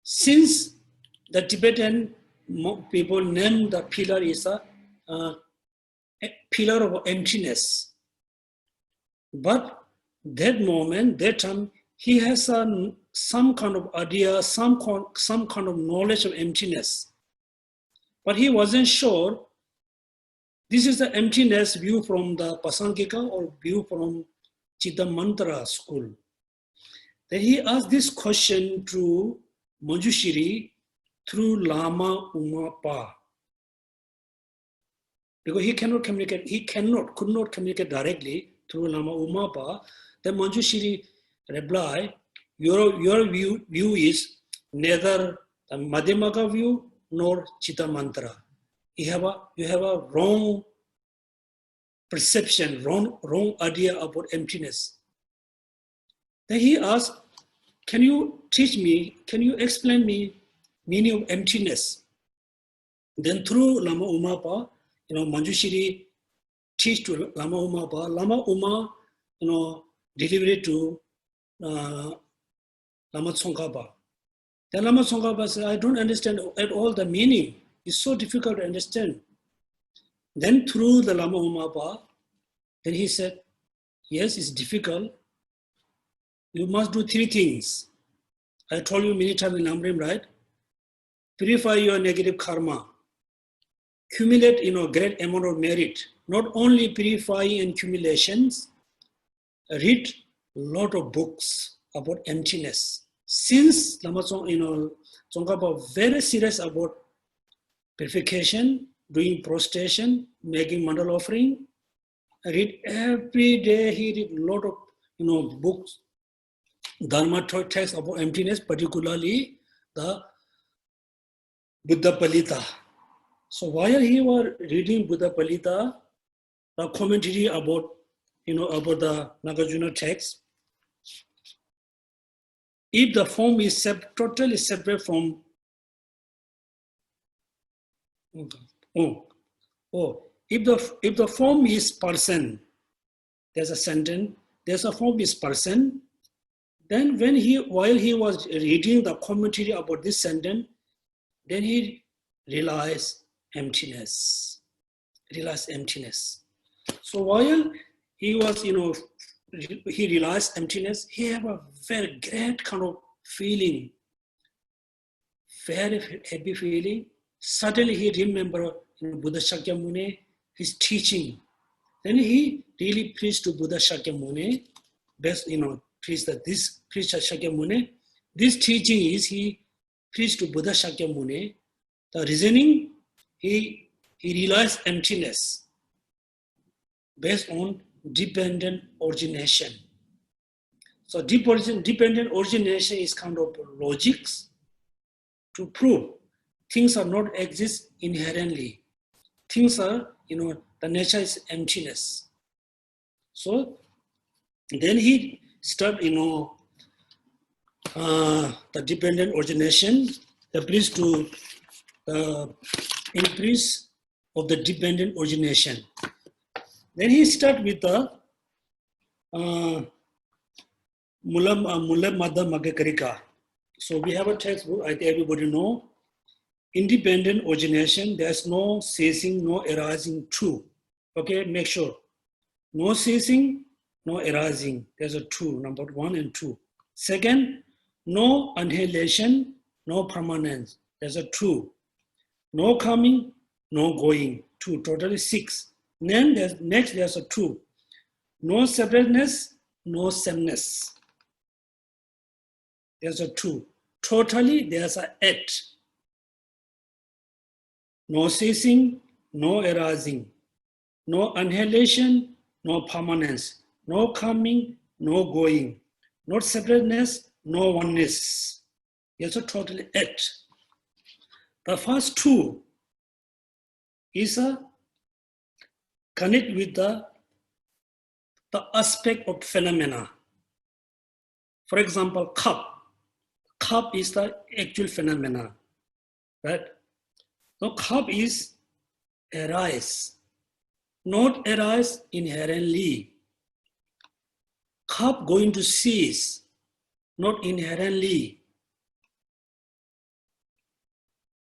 Speaker 1: Since the Tibetan people name the pillar is a pillar of emptiness, but that time, he has some kind of idea, some kind of knowledge of emptiness, but he wasn't sure. This is the emptiness view from the Pasankika or view from Chittamantra school. Then he asked this question to Manjushri through Lama Umapa. Because he could not communicate directly through Lama Umapa. Then Manjushri replied, your view is neither the Madhyamaka view nor Chittamantra. You have a wrong perception, wrong idea about emptiness. Then he asked, can you teach me, can you explain me meaning of emptiness? Then through Lama Umapa, Manjushri teach to Lama Umapa. Lama Uma, deliver it to Lama Tsongkhapa. Then Lama Tsongkhapa said, I don't understand at all the meaning. It's so difficult to understand. Then through the Lama Umapa, then he said, yes, it's difficult. You must do three things. I told you many times in Namrim, right? Purify your negative karma. Accumulate, great amount of merit. Not only purifying and accumulations, read a lot of books about emptiness. Since Lama Tsongkhapa very serious about purification, doing prostration, making mandal offering, read every day. He read a lot of books, Dharma texts about emptiness, particularly the Buddha Palita. So while he was reading Buddha Palita, the commentary about about the Nagarjuna text, if the form is totally separate from if the form is person, there's a sentence, there's a form is person, then while he was reading the commentary about this sentence, then he realized emptiness. So while he was, he realized emptiness, he had a very great kind of feeling, very happy feeling. Suddenly he remembered Buddha Shakyamuni, his teaching. Then he really preached to Buddha Shakyamuni, preached Shakyamuni. This teaching is he preached to Buddha Shakyamuni. The reasoning, he realized emptiness based on dependent origination. So dependent origination is kind of logics to prove things are not exist inherently. Things are, the nature is emptiness. So then he started, the dependent origination, the bridge to the increase of the dependent origination. Then he started with the Mula Madha Magakarika. So we have a textbook, I think everybody know. Independent origination, there's no ceasing, no arising, true. Okay, make sure. No ceasing, no arising. There's a true, number 1 and 2. Second, no annihilation, no permanence. There's a true. No coming, no going. 2, totally 6. Then there's a true. No separateness, no sameness. There's a true. Totally, there's a 8. No ceasing, no arising, no annihilation, no permanence, no coming, no going, no separateness, no oneness. There's a totally 8. The first 2 is a connect with the aspect of phenomena. For example, cup. Cup is the actual phenomena, right? So cup is arise, not arise inherently. Cup going to cease, not inherently.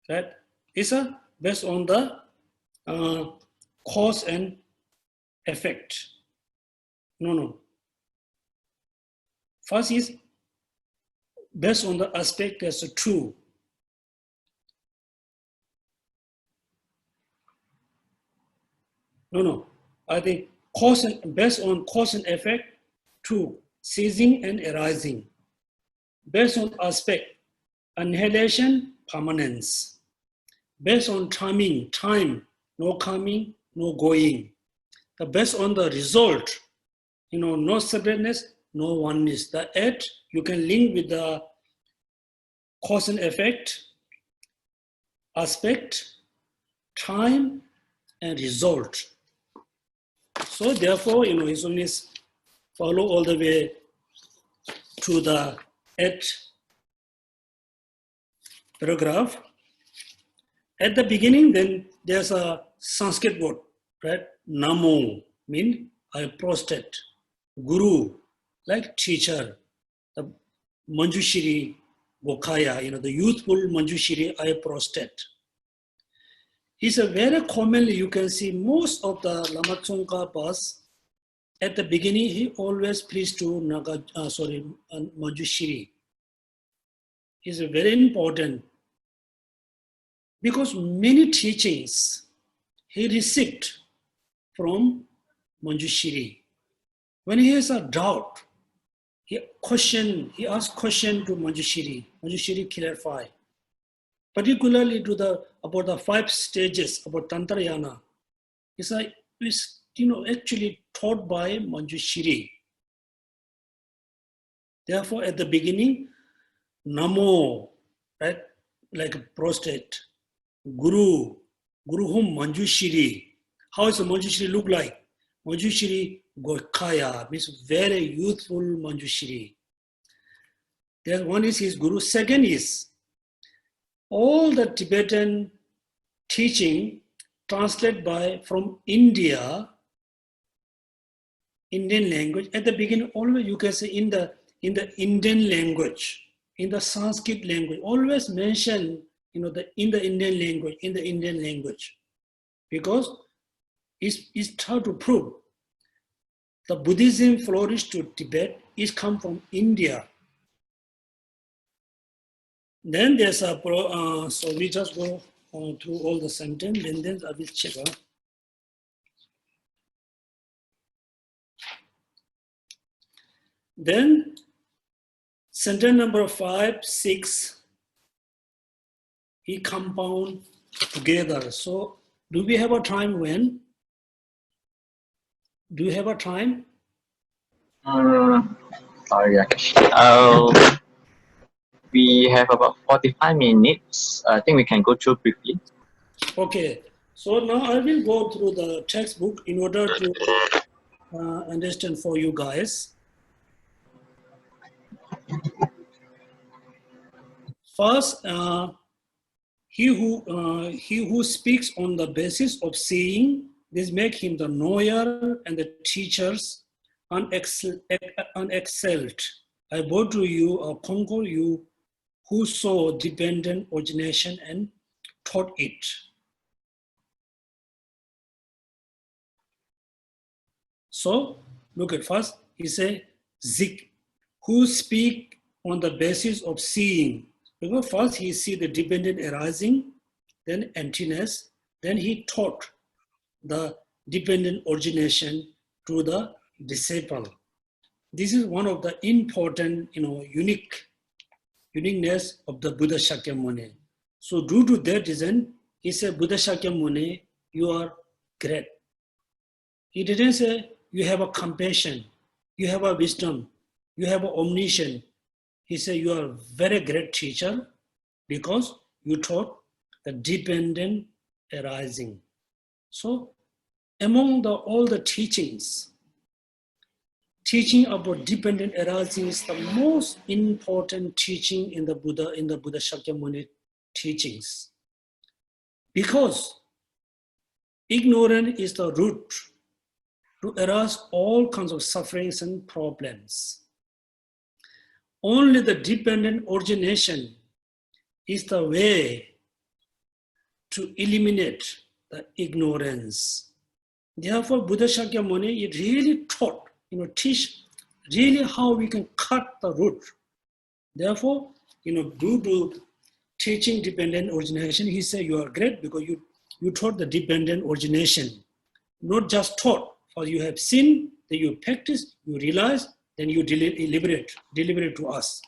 Speaker 1: Right? It's based on the cause and effect. No. First is based on the aspect as a true. No. I think based on cause and effect, true, ceasing and arising. Based on aspect, annihilation, permanence. Based on timing, time, no coming, no going. Based on the result, no separateness, no oneness. The 8, you can link with the cause and effect, aspect, time, and result. So therefore, His Holiness follow all the way to the 8th paragraph. At the beginning, then there's a Sanskrit word, right? Namo, mean I prostrate. Guru, like teacher. The Manjushri Gokaya, the youthful Manjushri I prostrate. It's a very commonly, you can see most of the Lama Tsongkhapas, at the beginning, he always preached to Manjushri. It's very important because many teachings he received from Manjushri. When he has a doubt, he asked question to Manjushri. Manjushri clarify. Particularly about the 5 stages about Tantrayana. It's actually taught by Manjushri. Therefore, at the beginning, Namo, right, like a prostrate. Guru whom Manjushri. How does Manjushri look like? Manjushri Gokaya, means very youthful Manjushri. There one is his Guru. Second is all the Tibetan teaching translated from Indian language. At the beginning, always you can say in the Indian language, in the Sanskrit language, always mention in the Indian language, because it's hard to prove. The Buddhism flourished to Tibet is come from India. Then there's a so we just go through all the sentence, and then I will check. Then sentence number 5, 6, he compound together. So do we have a time when? Do you have a time?
Speaker 2: Sorry, we have about 45 minutes. I think we can go through briefly.
Speaker 1: Okay, so now I will go through the textbook in order to understand for you guys. First, he who speaks on the basis of seeing, this make him the knower and the teachers unexcelled. I bow to you or conquer you who saw dependent origination and taught it. So look at first, he say Zik, who speak on the basis of seeing. Because first he see the dependent arising, then emptiness, then he taught the dependent origination to the disciple. This is one of the important, uniqueness of the Buddha Shakyamuni. So due to that reason, he said, Buddha Shakyamuni, you are great. He didn't say you have a compassion, you have a wisdom, you have an omniscience. He said you are a very great teacher because you taught the dependent arising. So among all the teachings, teaching about dependent arising is the most important teaching in the Buddha Shakyamuni teachings. Because ignorance is the root to arise all kinds of sufferings and problems. Only the dependent origination is the way to eliminate the ignorance. Therefore, Buddha Shakyamuni, it really taught, teach really how we can cut the root. Therefore, due to teaching dependent origination, he said you are great because you taught the dependent origination. Not just taught, for you have seen, then you practice, you realize, then you deliberate to us.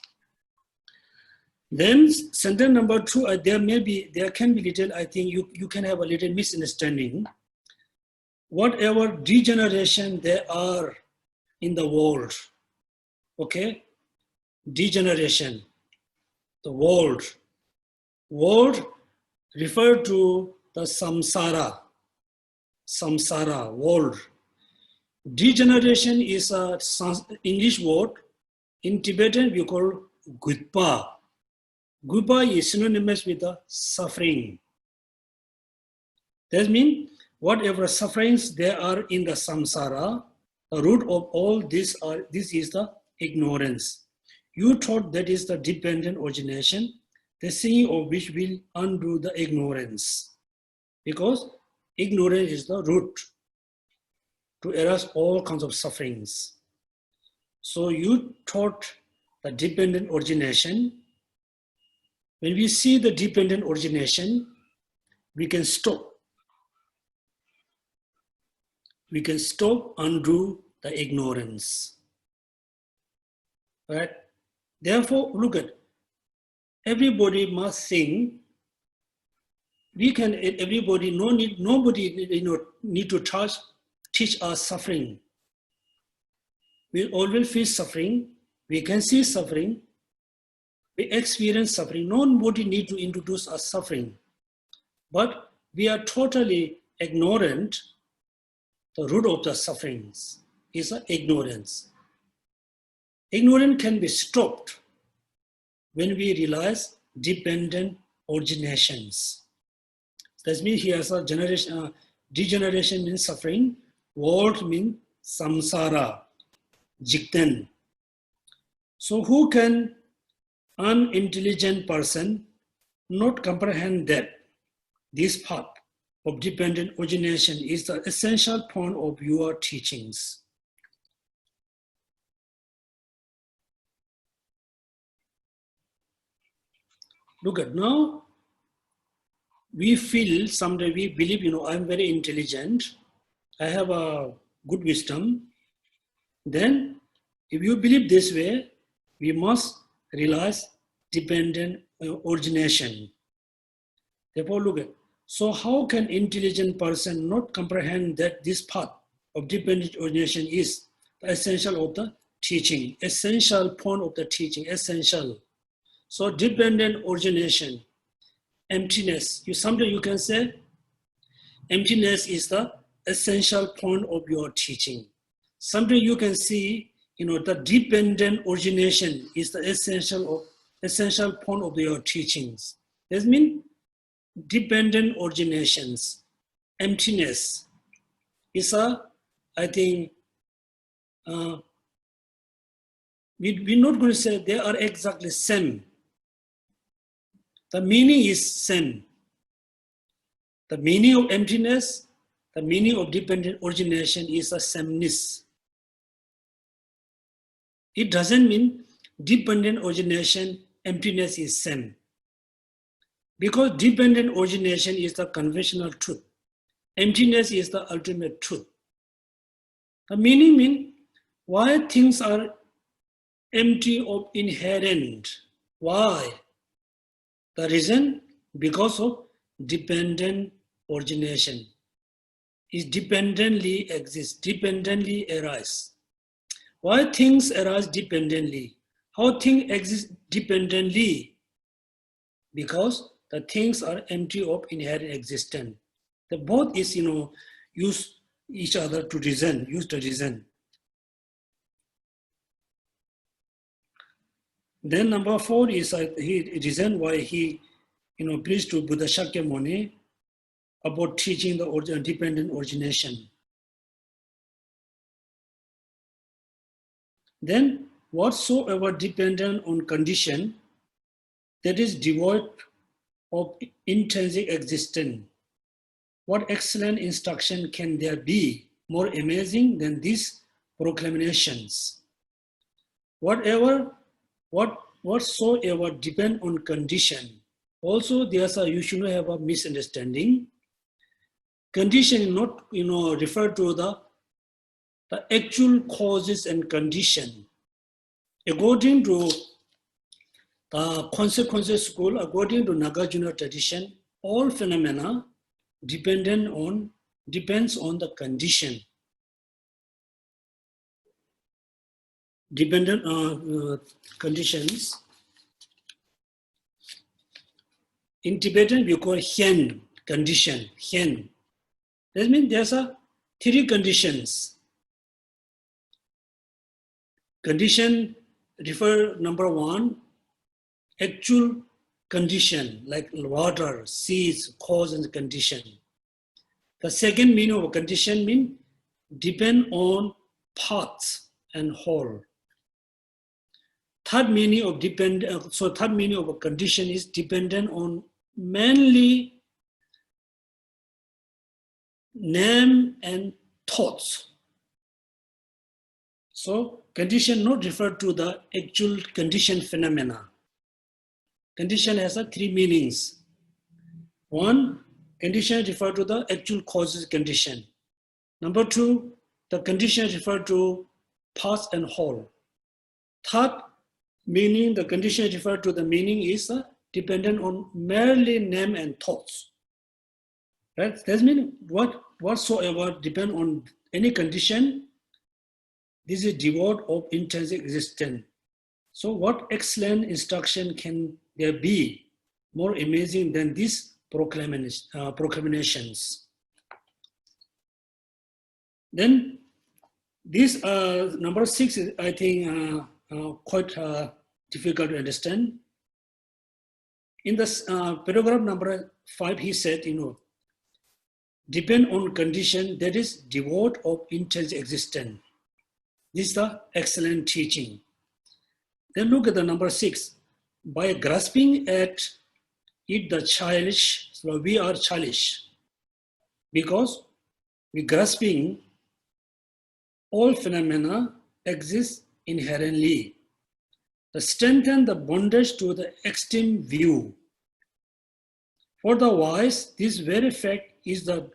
Speaker 1: Then sentence number 2, there can be little, I think you can have a little misunderstanding. Whatever degeneration there are in the world, okay? Degeneration, the world refer to the samsara, world. Degeneration is a English word. In Tibetan, we call gudpa. Gudpa is synonymous with the suffering. That means whatever sufferings there are in the samsara, the root of all this is the ignorance. You thought that is the dependent origination, the seeing of which will undo the ignorance. Because ignorance is the root to arise all kinds of sufferings. So you thought the dependent origination. When we see the dependent origination, we can stop. We can stop, undo the ignorance. Right? Therefore, look at, everybody must think. We can, everybody, nobody need to teach us suffering. We always feel suffering. We can see suffering. We experience suffering. Nobody need to introduce us suffering. But we are totally ignorant. The root of the sufferings is ignorance. Ignorance can be stopped when we realize dependent originations. That means here is a generation, degeneration means suffering, world means samsara, jikten. So who can unintelligent person not comprehend that this path of dependent origination is the essential point of your teachings? Look at now, we feel someday we believe, I'm very intelligent, I have a good wisdom. Then if you believe this way, we must realize dependent origination. Therefore, look at, so how can intelligent person not comprehend that this path of dependent origination is the essential of the teaching, essential point of the teaching, essential. So dependent origination, emptiness. Someday you can say emptiness is the essential point of your teaching. Someday you can see, the dependent origination is the essential point of your teachings. That means dependent originations, emptiness is I think, we're not going to say they are exactly same. The meaning is same. The meaning of emptiness, the meaning of dependent origination is a sameness. It doesn't mean dependent origination, emptiness is same. Because dependent origination is the conventional truth. Emptiness is the ultimate truth. The meaning means why things are empty of inherent. Why? The reason, because of dependent origination. It dependently exists, dependently arise. Why things arise dependently? How things exist dependently? Because the things are empty of inherent existence. The both is, use each other to reason, use the reason. Then number 4 is reason why he, preached to Buddha Shakyamuni about teaching the dependent origination. Then whatsoever dependent on condition that is devoid of intrinsic existence, what excellent instruction can there be more amazing than these proclamations? Whatsoever depend on condition. Also, you should not have a misunderstanding. Condition not, refer to the actual causes and condition. According to the consequences school, according to Nagarjuna tradition, all phenomena depends on the condition. Dependent conditions. In Tibetan, we call hyen, condition, hyen. That means there's 3 conditions. condition refer number one, actual condition like water, seeds, cause and condition. The second meaning of condition mean depend on parts and whole. Third meaning of third meaning of a condition is dependent on mainly name and thoughts. So condition not refer to the actual condition phenomena. Condition has three meanings. One, condition refer to the actual causes condition. Number two, the condition refer to parts and whole. Third meaning, the condition refer to the meaning is dependent on merely name and thoughts. Right? That means whatsoever depend on any condition, this is devoid of intrinsic existence. So what excellent instruction can there be more amazing than these proclamations? Then this number 6 is, I think, quite difficult to understand. In this paragraph number 5, he said, depend on condition that is devoid of intrinsic existence. This is the excellent teaching. Then look at the number 6. By grasping at it the childish, so we are childish. Because we grasping all phenomena exist inherently. The strengthen the bondage to the extreme view. For the wise, this very fact is the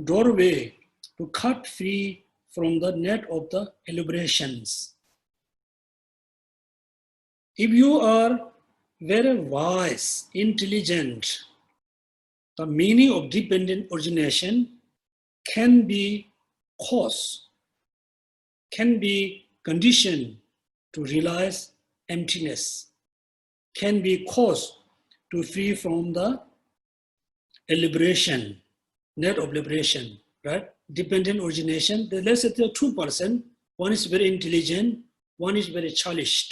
Speaker 1: doorway to cut free from the net of the elaborations. If you are very wise, intelligent, the meaning of dependent origination can be cause, can be condition to realize emptiness, can be cause to free from the elaboration, net of liberation, right? Dependent origination, let's say there are two persons, one is very intelligent, one is very childish.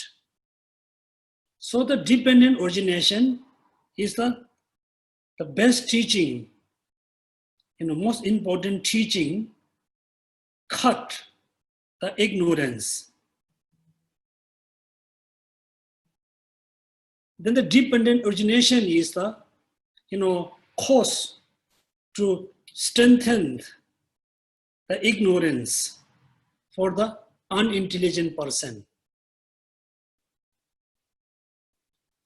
Speaker 1: So the dependent origination is the best teaching, most important teaching, cut the ignorance. Then the dependent origination is the, cause to strengthen the ignorance for the unintelligent person.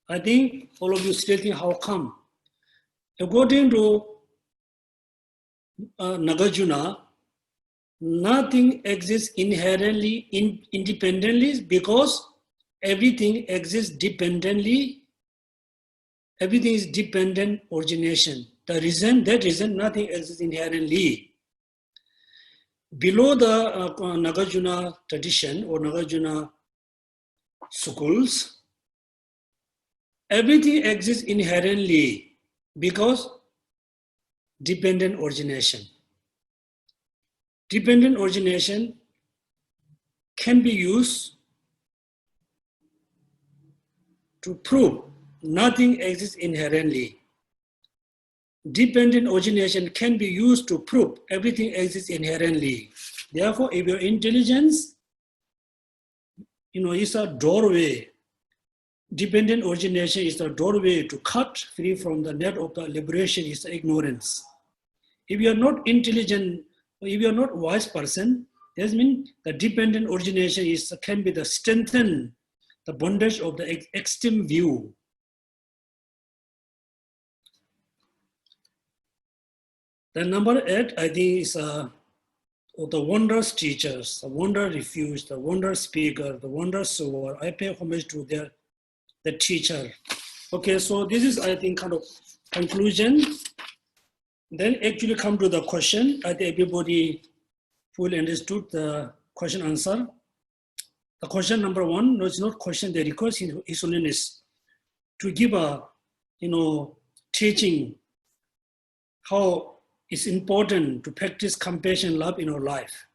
Speaker 1: I think all of you still think, how come? According to Nagarjuna, nothing exists inherently, independently, because everything exists dependently. Everything is dependent origination. That reason, nothing exists inherently. Below the Nagarjuna tradition or Nagarjuna schools, everything exists inherently because dependent origination. Dependent origination can be used to prove nothing exists inherently. Dependent origination can be used to prove everything exists inherently. Therefore, if your intelligence, is a doorway, dependent origination is the doorway to cut free from the net of the liberation is the ignorance. If you are not intelligent, or if you are not wise person, that means the dependent origination can be the strengthen the bondage of the extreme view. The number 8, I think, is the wondrous teachers, the wonder refuge, the wonder speaker, the wonder sower. I pay homage to the teacher. Okay, so this is, I think, kind of conclusion. Then actually come to the question. I think everybody fully understood the question answer. The question number 1, no, it's not question, the request His Holiness to give a, teaching how it's important to practice compassion, love in our life.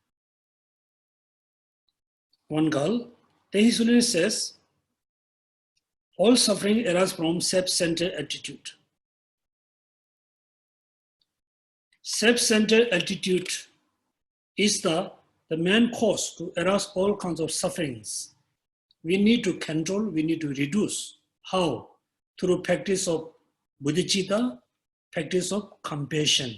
Speaker 1: One girl. Then his holiness says, all suffering arises from self-centered attitude. Self-centered attitude is the main cause to arouse all kinds of sufferings. We need to control, we need to reduce. How? Through practice of bodhicitta, practice of compassion.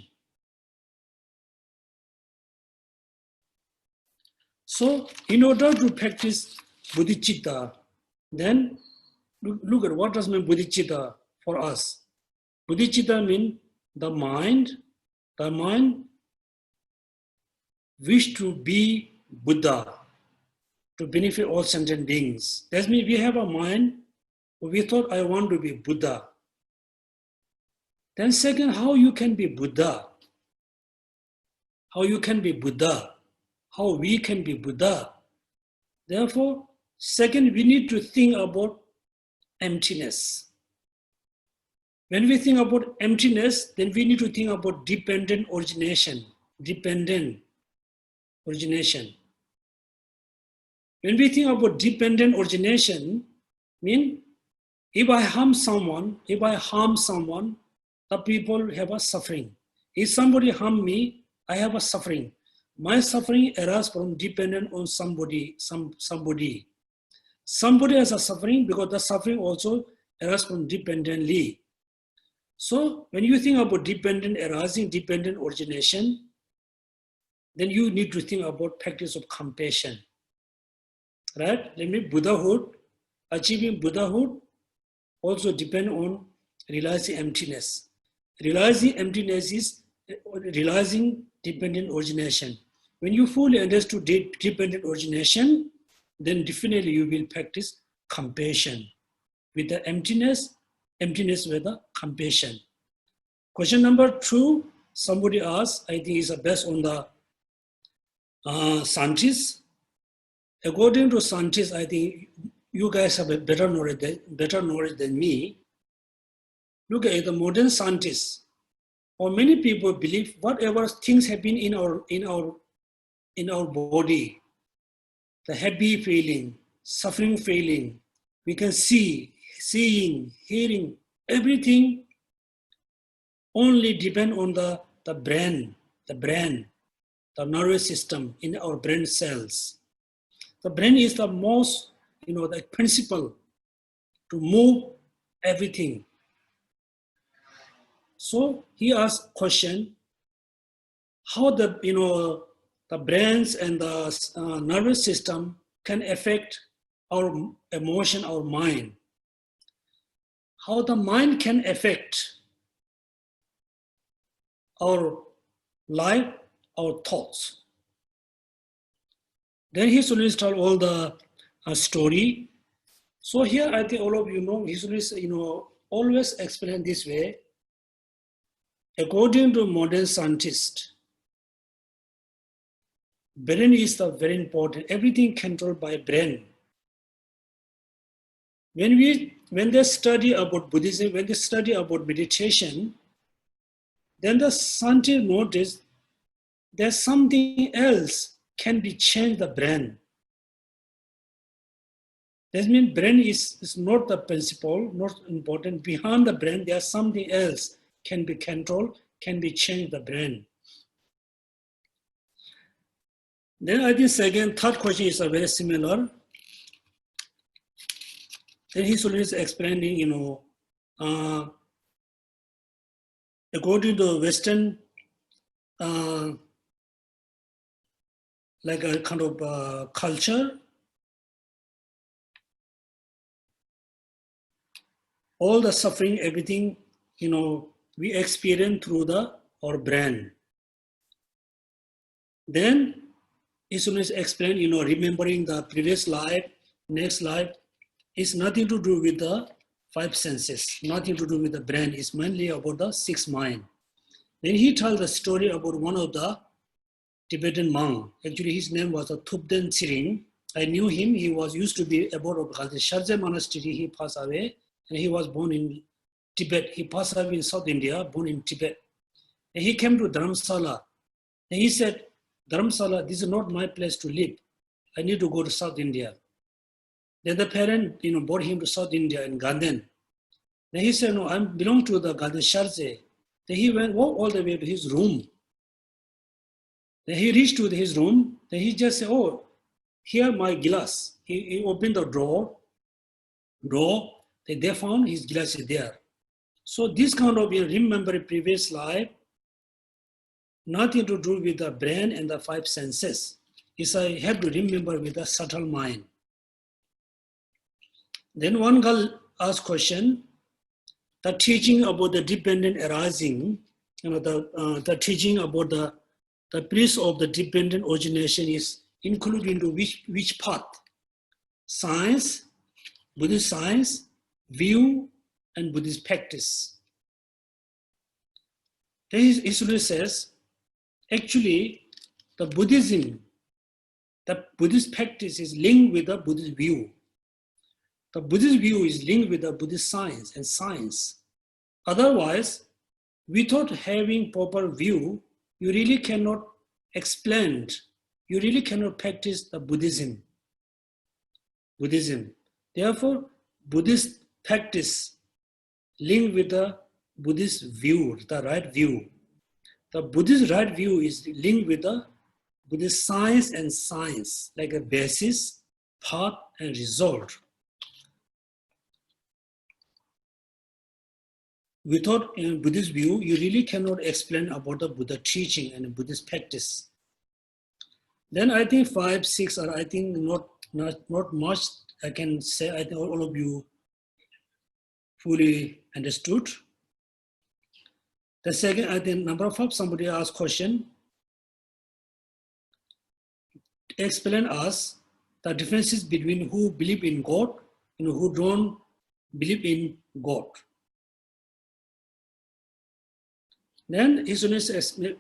Speaker 1: So, in order to practice bodhicitta, then look at what does mean bodhicitta for us. Bodhicitta means the mind wish to be Buddha, to benefit all sentient beings. That means we have a mind, we thought I want to be Buddha. Then second, how you can be Buddha? How you can be Buddha? How we can be Buddha? Therefore, second, we need to think about emptiness. When we think about emptiness, then we need to think about dependent origination. Dependent origination. When we think about dependent origination, mean if I harm someone, the people have a suffering. If somebody harm me, I have a suffering. My suffering arises from dependent on somebody. Somebody has a suffering because the suffering also arises from dependently. So when you think about dependent arising, dependent origination, then you need to think about practice of compassion. Right? That means Buddhahood, achieving Buddhahood also depend on realizing emptiness. Realizing emptiness is realizing dependent origination. When you fully understood dependent origination, then definitely you will practice compassion. With the emptiness with the compassion. Question number 2, somebody asked, I think is based on the scientists. According to scientists, I think you guys have a better knowledge than me. Look at the modern scientists, or many people believe whatever things happen in our body, the happy feeling, suffering feeling, we can seeing, hearing, everything only depend on the brain, the nervous system in our brain cells. The brain is the most, the principle to move everything. So he asked question, how the brains and the nervous system can affect our emotion, our mind. How the mind can affect our life, our thoughts. Then he always tell all the story. So here I think all of you know, he always explain this way. According to modern scientists, brain is the very important. Everything controlled by brain. When they study about Buddhism, when they study about meditation, then the scientists notice there's something else can be changed the brain. That means brain is not the principle, not important. Behind the brain, there's something else can be controlled, can be changed the brain. Then I think third question is very similar. Then he's always explaining, according to Western, like a kind of culture, all the suffering, everything, we experience through our brain. Then he's always explain, remembering the previous life, next life, is nothing to do with the 5 senses, nothing to do with the brain. It's mainly about the 6 mind. Then he told the story about one of the Tibetan monk. Actually, his name was Thubten Tsiring. I knew him. He was used to be about the Sharjah monastery. He passed away, and he was born in Tibet. He passed away in South India, born in Tibet. And he came to Dharamsala. And he said, Dharamsala, this is not my place to live. I need to go to South India. Then the parent, brought him to South India in Ganden. Then he said, no, I belong to the Ganden Sharze. Then he walked all the way to his room. Then he reached to his room. Then he just said, oh, here my glass. He opened the drawer. Then they found his glass is there. So this kind of remember previous life, nothing to do with the brain and the five senses. It's I have to remember with a subtle mind. Then one girl asked question, the teaching about the dependent arising, the teaching about the place of the dependent origination is included into which path? Science, Buddhist science, view, and Buddhist practice. Then he says, actually, the Buddhist practice is linked with the Buddhist view. The Buddhist view is linked with the Buddhist science and science. Otherwise, without having proper view, you really cannot explain, you really cannot practice the Buddhism. Therefore, Buddhist practice linked with the Buddhist view, the right view. The Buddhist right view is linked with the Buddhist science and science, like a basis, path, and result. Without a Buddhist view, you really cannot explain about the Buddha teaching and Buddhist practice. Then I think 5, 6 are I think not much I can say. I think all of you fully understood. The second, I think number 5, somebody asked question. Explain us the differences between who believe in God and who don't believe in God. Then he should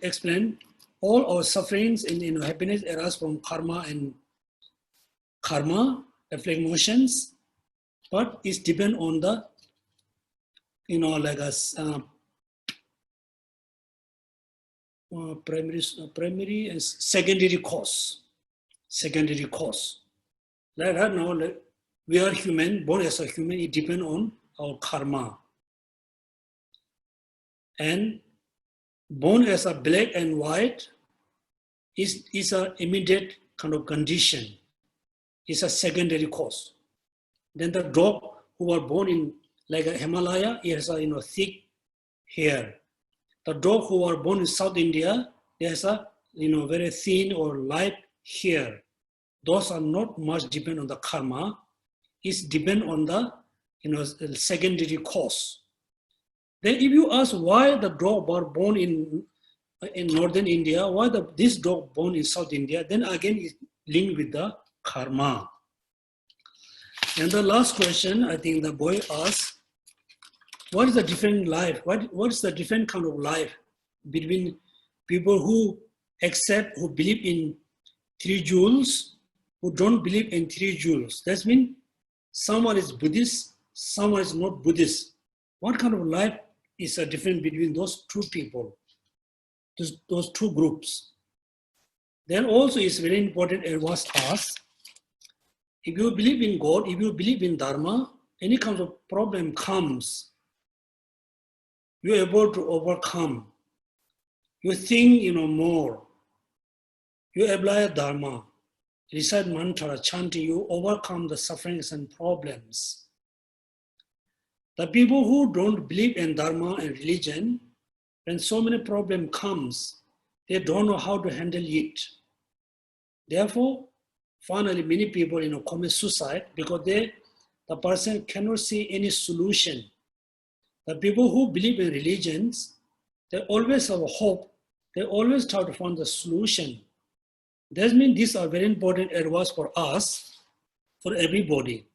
Speaker 1: explain all our sufferings and happiness arise from karma, reflect emotions, but it's depend on the, primary and secondary cause. Like right now, we are human, born as a human, it depends on our karma. And born as a black and white is an immediate kind of condition. It's a secondary cause. Then the dog who are born in like a Himalaya, it has a thick hair. The dog who are born in South India, there's a very thin or light hair. Those are not much depend on the karma. It's depend on the secondary cause. Then if you ask why the dog were born in northern India, why this dog born in South India, then again it's linked with the karma. And the last question, I think the boy asked, what is the different life? What is the different kind of life between people who believe in 3 jewels, who don't believe in 3 jewels? That means someone is Buddhist, someone is not Buddhist. What kind of life is a difference between those 2 people, those 2 groups? Then also it's very important, it was asked, if you believe in God, if you believe in Dharma, any kind of problem comes, you're able to overcome. You think more. You apply Dharma, recite mantra, chanting, you overcome the sufferings and problems. The people who don't believe in Dharma and religion, when so many problems comes, they don't know how to handle it. Therefore, finally, many people commit suicide because the person cannot see any solution. The people who believe in religions, they always have a hope. They always try to find the solution. That means these are very important areas for us, for everybody.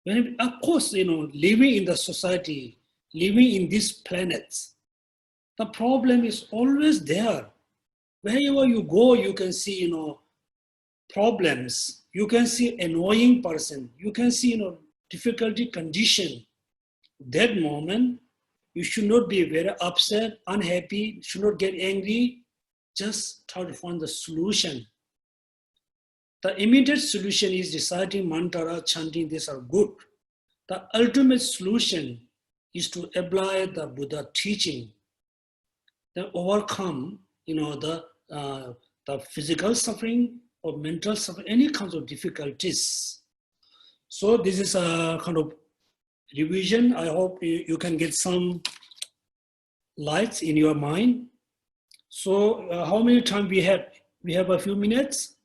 Speaker 1: Of course, living in the society, living in these planets, the problem is always there. Wherever you go, you can see, problems. You can see annoying person. You can see, difficulty condition. That moment, you should not be very upset, unhappy, should not get angry. Just try to find the solution. The immediate solution is reciting mantra, chanting, these are good. The ultimate solution is to apply the Buddha teaching, then overcome, the physical suffering or mental suffering, any kinds of difficulties. So this is a kind of revision. I hope you can get some lights in your mind. So how many time we have? We have a few minutes.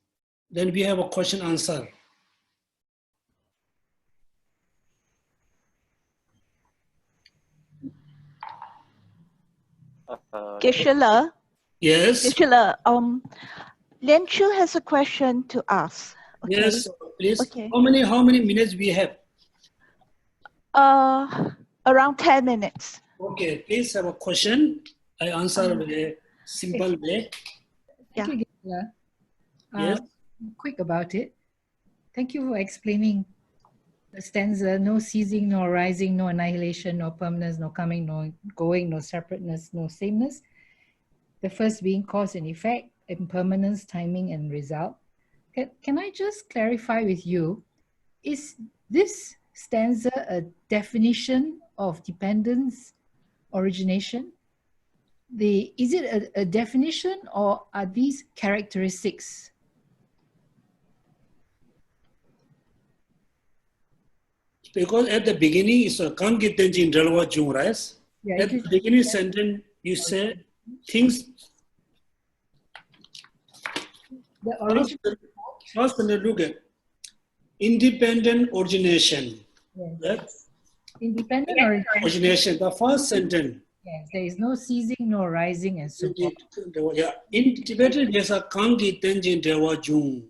Speaker 1: Then we have a question answer.
Speaker 3: Geshe-la,
Speaker 1: Yes.
Speaker 3: Geshe-la, Lian Chu has a question to ask. Okay.
Speaker 1: Yes, please.
Speaker 3: Okay.
Speaker 1: How many minutes we have?
Speaker 3: Around 10 minutes.
Speaker 1: Okay, please have a question. I answer with a simple way.
Speaker 3: Yeah.
Speaker 4: Thank you, Geshe-la.
Speaker 1: Yes.
Speaker 4: Quick about it. Thank you for explaining the stanza, no ceasing, no arising, no annihilation, no permanence, no coming, no going, no separateness, no sameness. The first being cause and effect, impermanence, timing, and result. Can I just clarify with you, is this stanza a definition of dependence origination? Is it a definition or are these characteristics?
Speaker 1: Because at the beginning, it's a Kangitenjin Delwa Jung, right?
Speaker 4: Yeah,
Speaker 1: At the beginning sentence, you say things.
Speaker 4: the original.
Speaker 1: First, look at independent origination.
Speaker 4: Yes.
Speaker 1: Right?
Speaker 4: Independent
Speaker 1: Origination, the first sentence.
Speaker 4: yes, there is no ceasing, no rising, and so on.
Speaker 1: Yeah, in Tibetan, there's a Kangi Tenjin Dewa Jung.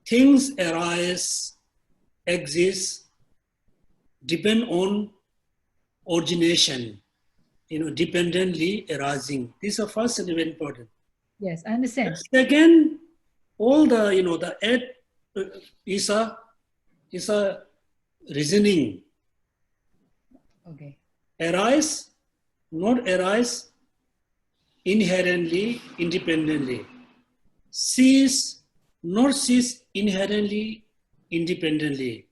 Speaker 1: Things arise, exist, depend on origination. Dependently arising. This is the first and very important.
Speaker 4: Yes, I understand.
Speaker 1: Second, all the the eight is a reasoning.
Speaker 4: Okay.
Speaker 1: Arise, not arise, inherently, independently. Cease, not cease, inherently, independently.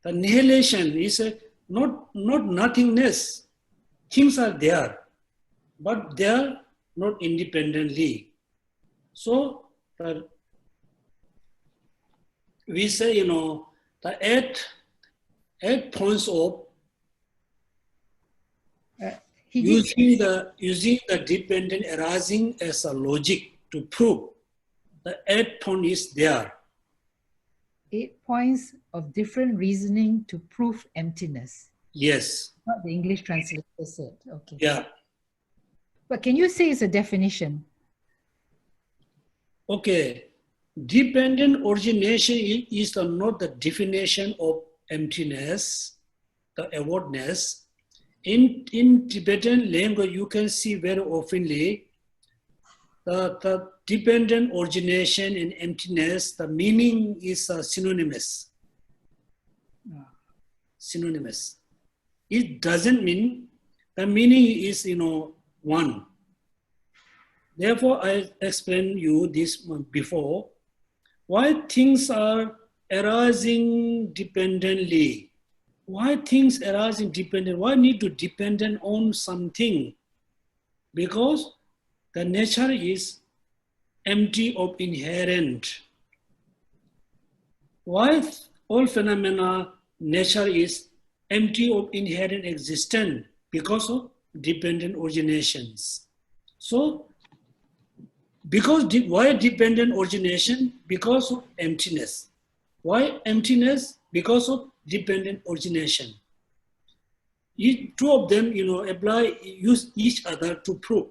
Speaker 1: The annihilation is not nothingness. Things are there, but they are not independently. So we say, the eight points of
Speaker 4: He did
Speaker 1: using the dependent arising as a logic to prove the eight point is there.
Speaker 4: 8 points of different reasoning to prove emptiness.
Speaker 1: Yes.
Speaker 4: What the English translator said. Okay.
Speaker 1: Yeah.
Speaker 4: But can you say it's a definition?
Speaker 1: Okay. Dependent origination is not the definition of emptiness, the awareness. In Tibetan language, you can see very oftenly the dependent origination and emptiness, the meaning is synonymous. Synonymous. It doesn't mean, the meaning is, one. Therefore, I explained you this before, why things are arising dependently. Why things arising dependent? Why need to dependent on something? Because the nature is empty of inherent. Why all phenomena, nature is empty of inherent existence? Because of dependent originations. So, why dependent origination? Because of emptiness. Why emptiness? Because of dependent origination. Two of them, use each other to prove.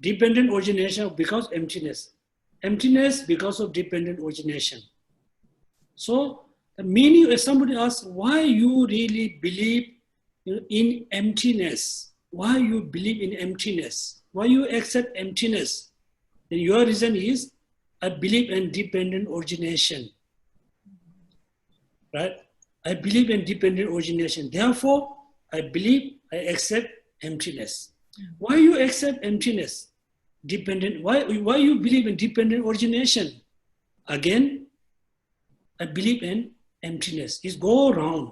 Speaker 1: Dependent origination because emptiness. Emptiness because of dependent origination. So the meaning, if somebody asks, why you really believe in emptiness? Why you believe in emptiness? Why you accept emptiness? Then your reason is, I believe in dependent origination. Right? I believe in dependent origination. Therefore, I believe I accept emptiness. Why you accept emptiness? dependent. Why you believe in dependent origination? Again, I believe in emptiness. It's go around.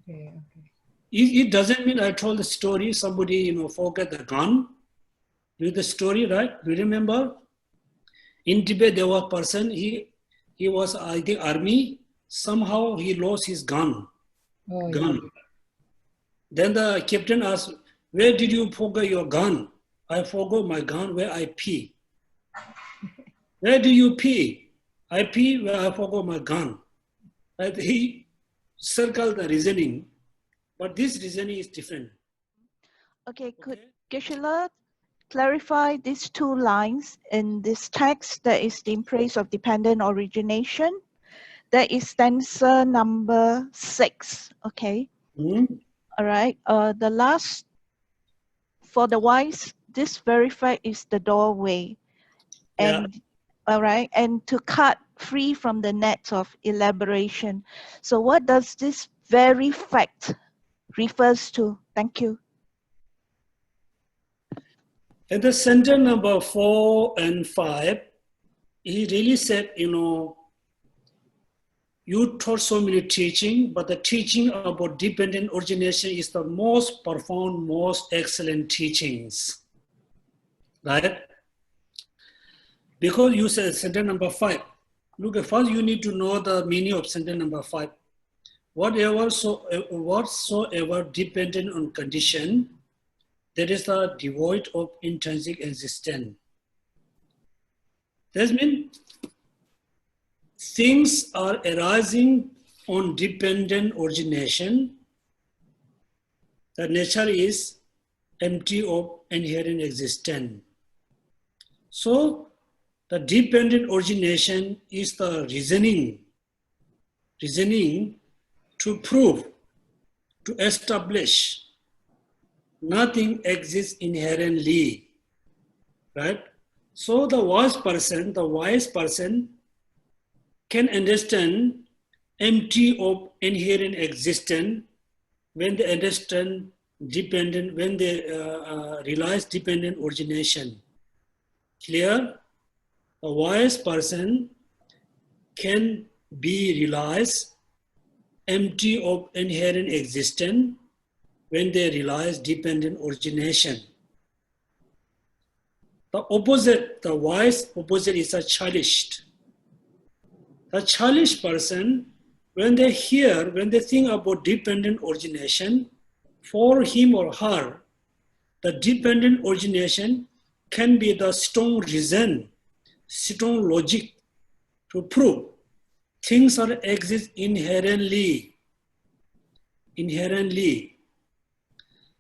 Speaker 4: Okay, okay.
Speaker 1: It doesn't mean I told the story, somebody, forget the gun. Read the story, right? Do you remember? In Tibet, there was a person, he was, I think, army. Somehow he lost his gun.
Speaker 4: Oh, yeah.
Speaker 1: Gun. Then the captain asked, where did you forget your gun? I forgot my gun where I pee. Where do you pee? I pee where I forgot my gun. Right? He circled the reasoning, but this reasoning is different.
Speaker 3: Okay, could
Speaker 1: Okay?
Speaker 3: Geshe-la clarify these two lines in this text that is in praise of dependent origination? That is stanza number 6, okay?
Speaker 1: Hmm?
Speaker 3: All right, the last, for the wise, this very fact is the doorway.
Speaker 1: Yeah.
Speaker 3: And all right, and to cut free from the net of elaboration. So what does this very fact refers to? Thank you.
Speaker 1: At the center number 4 and 5, he really said, you taught so many teaching, but the teaching about dependent origination is the most profound, most excellent teachings. Right? Because you said sentence number 5. Look, first you need to know the meaning of sentence number 5. Whatsoever dependent on condition, that is the devoid of intrinsic existence. That means things are arising on dependent origination. The nature is empty of inherent existence. So the dependent origination is the reasoning to prove, to establish nothing exists inherently, right? So the wise person can understand empty of inherent existence when they understand dependent, when they realize dependent origination. Clear? A wise person can be realized empty of inherent existence when they realize dependent origination. The opposite, the wise opposite is a childish. A childish person, when they think about dependent origination, for him or her, the dependent origination can be the strong reason, strong logic to prove things are exist inherently.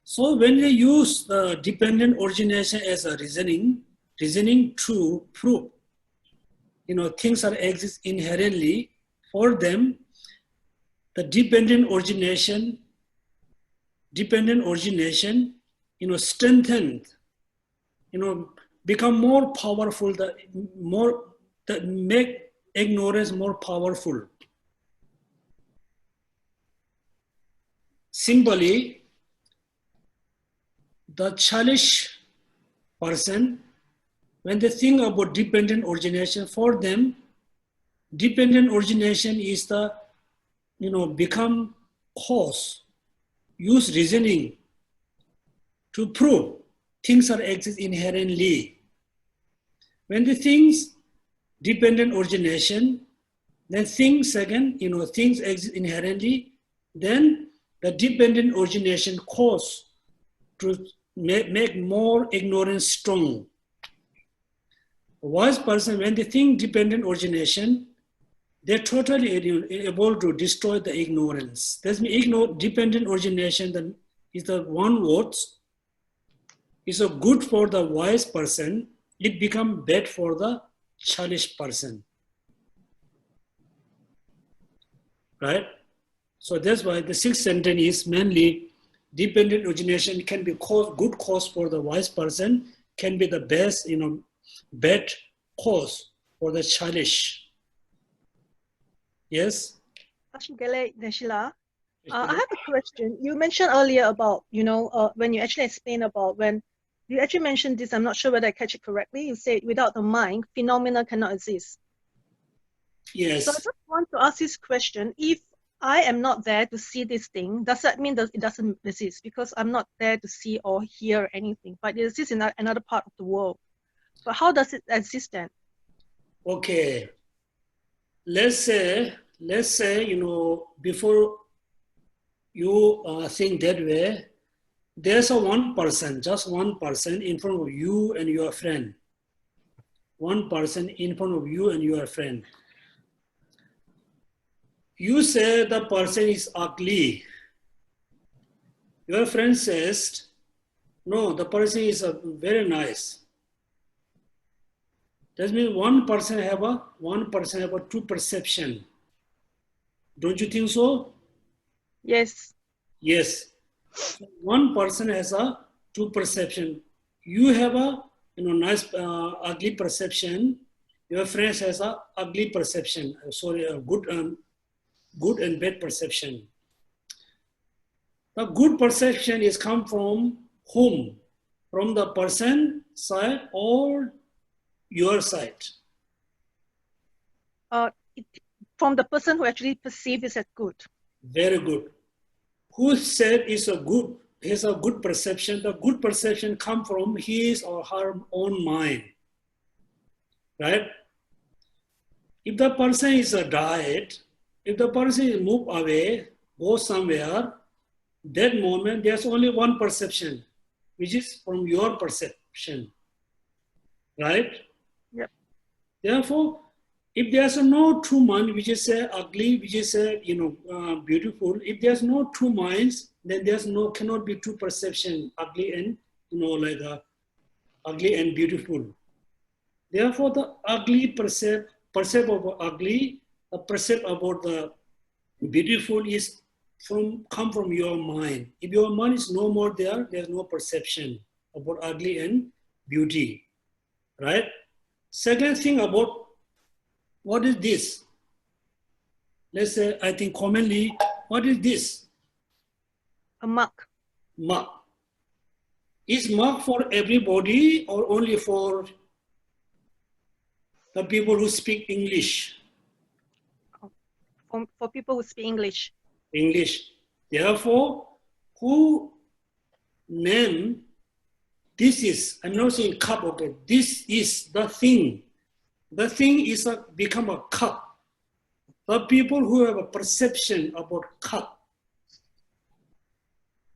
Speaker 1: So when we use the dependent origination as a reasoning to prove, things are exist inherently, for them, the dependent origination, strengthened, become more powerful, that make ignorance more powerful. Simply, the childish person, when they think about dependent origination, for them, dependent origination is the, become cause, use reasoning to prove things are exist inherently. When they think dependent origination, then things again, things exist inherently, then the dependent origination cause to make more ignorance strong. A wise person, when they think dependent origination, they're totally able to destroy the ignorance. That's mean dependent origination is the one word. It's a good for the wise person. It become bad for the childish person. Right? So that's why the sixth sentence is mainly dependent origination can be good cause for the wise person, can be the best, bad cause for the childish. Yes?
Speaker 5: Ashigele Deshila, I have a question. You mentioned earlier about, when you actually explain about when You actually mentioned this, I'm not sure whether I catch it correctly. You said without the mind, phenomena cannot exist.
Speaker 1: Yes.
Speaker 5: So I just want to ask this question. If I am not there to see this thing, does that mean that it doesn't exist? Because I'm not there to see or hear anything, but it exists in another part of the world. But how does it exist then?
Speaker 1: Okay. Let's say, before you think that way, there's a one person, just one person in front of you and your friend. One person in front of you and your friend. You say the person is ugly. Your friend says, no, the person is very nice. That means one person have a true perception. Don't you think so?
Speaker 5: Yes.
Speaker 1: Yes. One person has a true perception. You have a nice ugly perception. Your friend has a ugly perception. Sorry, a good and bad perception. The good perception is come from whom? From the person side or your side?
Speaker 5: From the person who actually perceives it as good.
Speaker 1: Very good. Who said is a good? Has a good perception. The good perception come from his or her own mind, right? If the person is a died, if the person is move away, go somewhere, that moment there's only one perception, which is from your perception, right?
Speaker 5: Yep.
Speaker 1: Therefore, if there's no true mind, which is ugly, which is beautiful, if there's no true minds, then cannot be true perception, ugly and ugly and beautiful. Therefore, the ugly perceive about ugly, the perceive about the beautiful is come from your mind. If your mind is no more there, there's no perception about ugly and beauty, right? Second thing about what is this? Let's say, I think commonly, what is this?
Speaker 5: A mark.
Speaker 1: Mark. Is mark for everybody or only for the people who speak English?
Speaker 5: For people who speak English.
Speaker 1: English. Therefore, who name this is, I'm not saying cup, okay, this is the thing. The thing is become a cup. The people who have a perception about cup.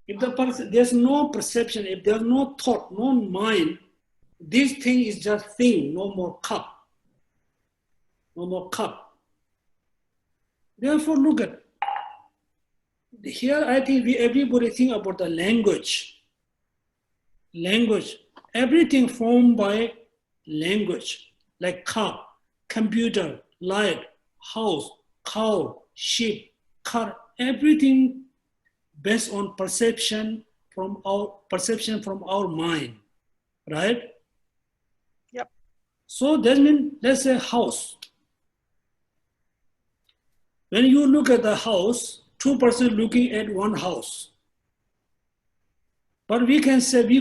Speaker 1: If there's no perception, if there's no thought, no mind, this thing is just thing, no more cup. No more cup. Therefore, look at here. I think everybody think about the language. Language. Everything formed by language, like cup, computer, light, house, cow, sheep, car, everything based on perception from our mind, right?
Speaker 5: Yep.
Speaker 1: So that means, let's say house. When you look at the house, two persons looking at one house. But we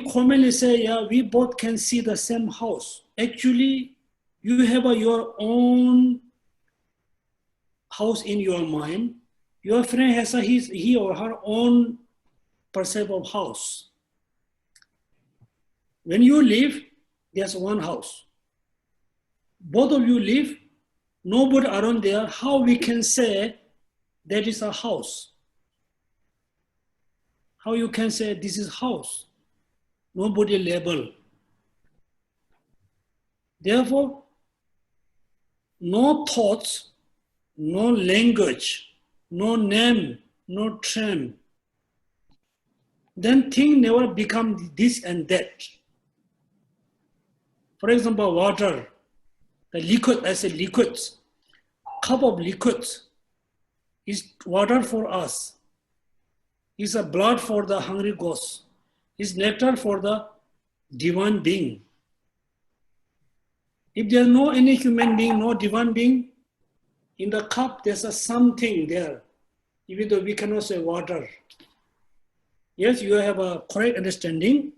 Speaker 1: commonly say, yeah, we both can see the same house. Actually, you have your own house in your mind. Your friend has he or her own perception of house. When you live, there's one house. Both of you live, nobody around there. How we can say that is a house? How you can say this is house? Nobody label. Therefore, no thoughts, no language, no name, no term. Then thing never become this and that. For example, water, the liquid, I say liquids, cup of liquids is water for us, is a blood for the hungry ghost, is nectar for the divine being. If there's no any human being, no divine being, in the cup there's a something there, even though we cannot say water. Yes, you have a correct understanding.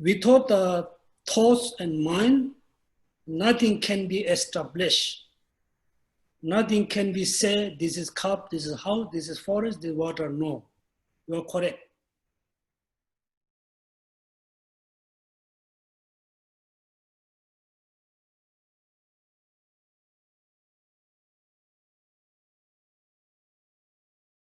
Speaker 1: without the thoughts and mind, nothing can be established. Nothing can be said, this is cup, this is house, this is forest, this is water. No, you are correct.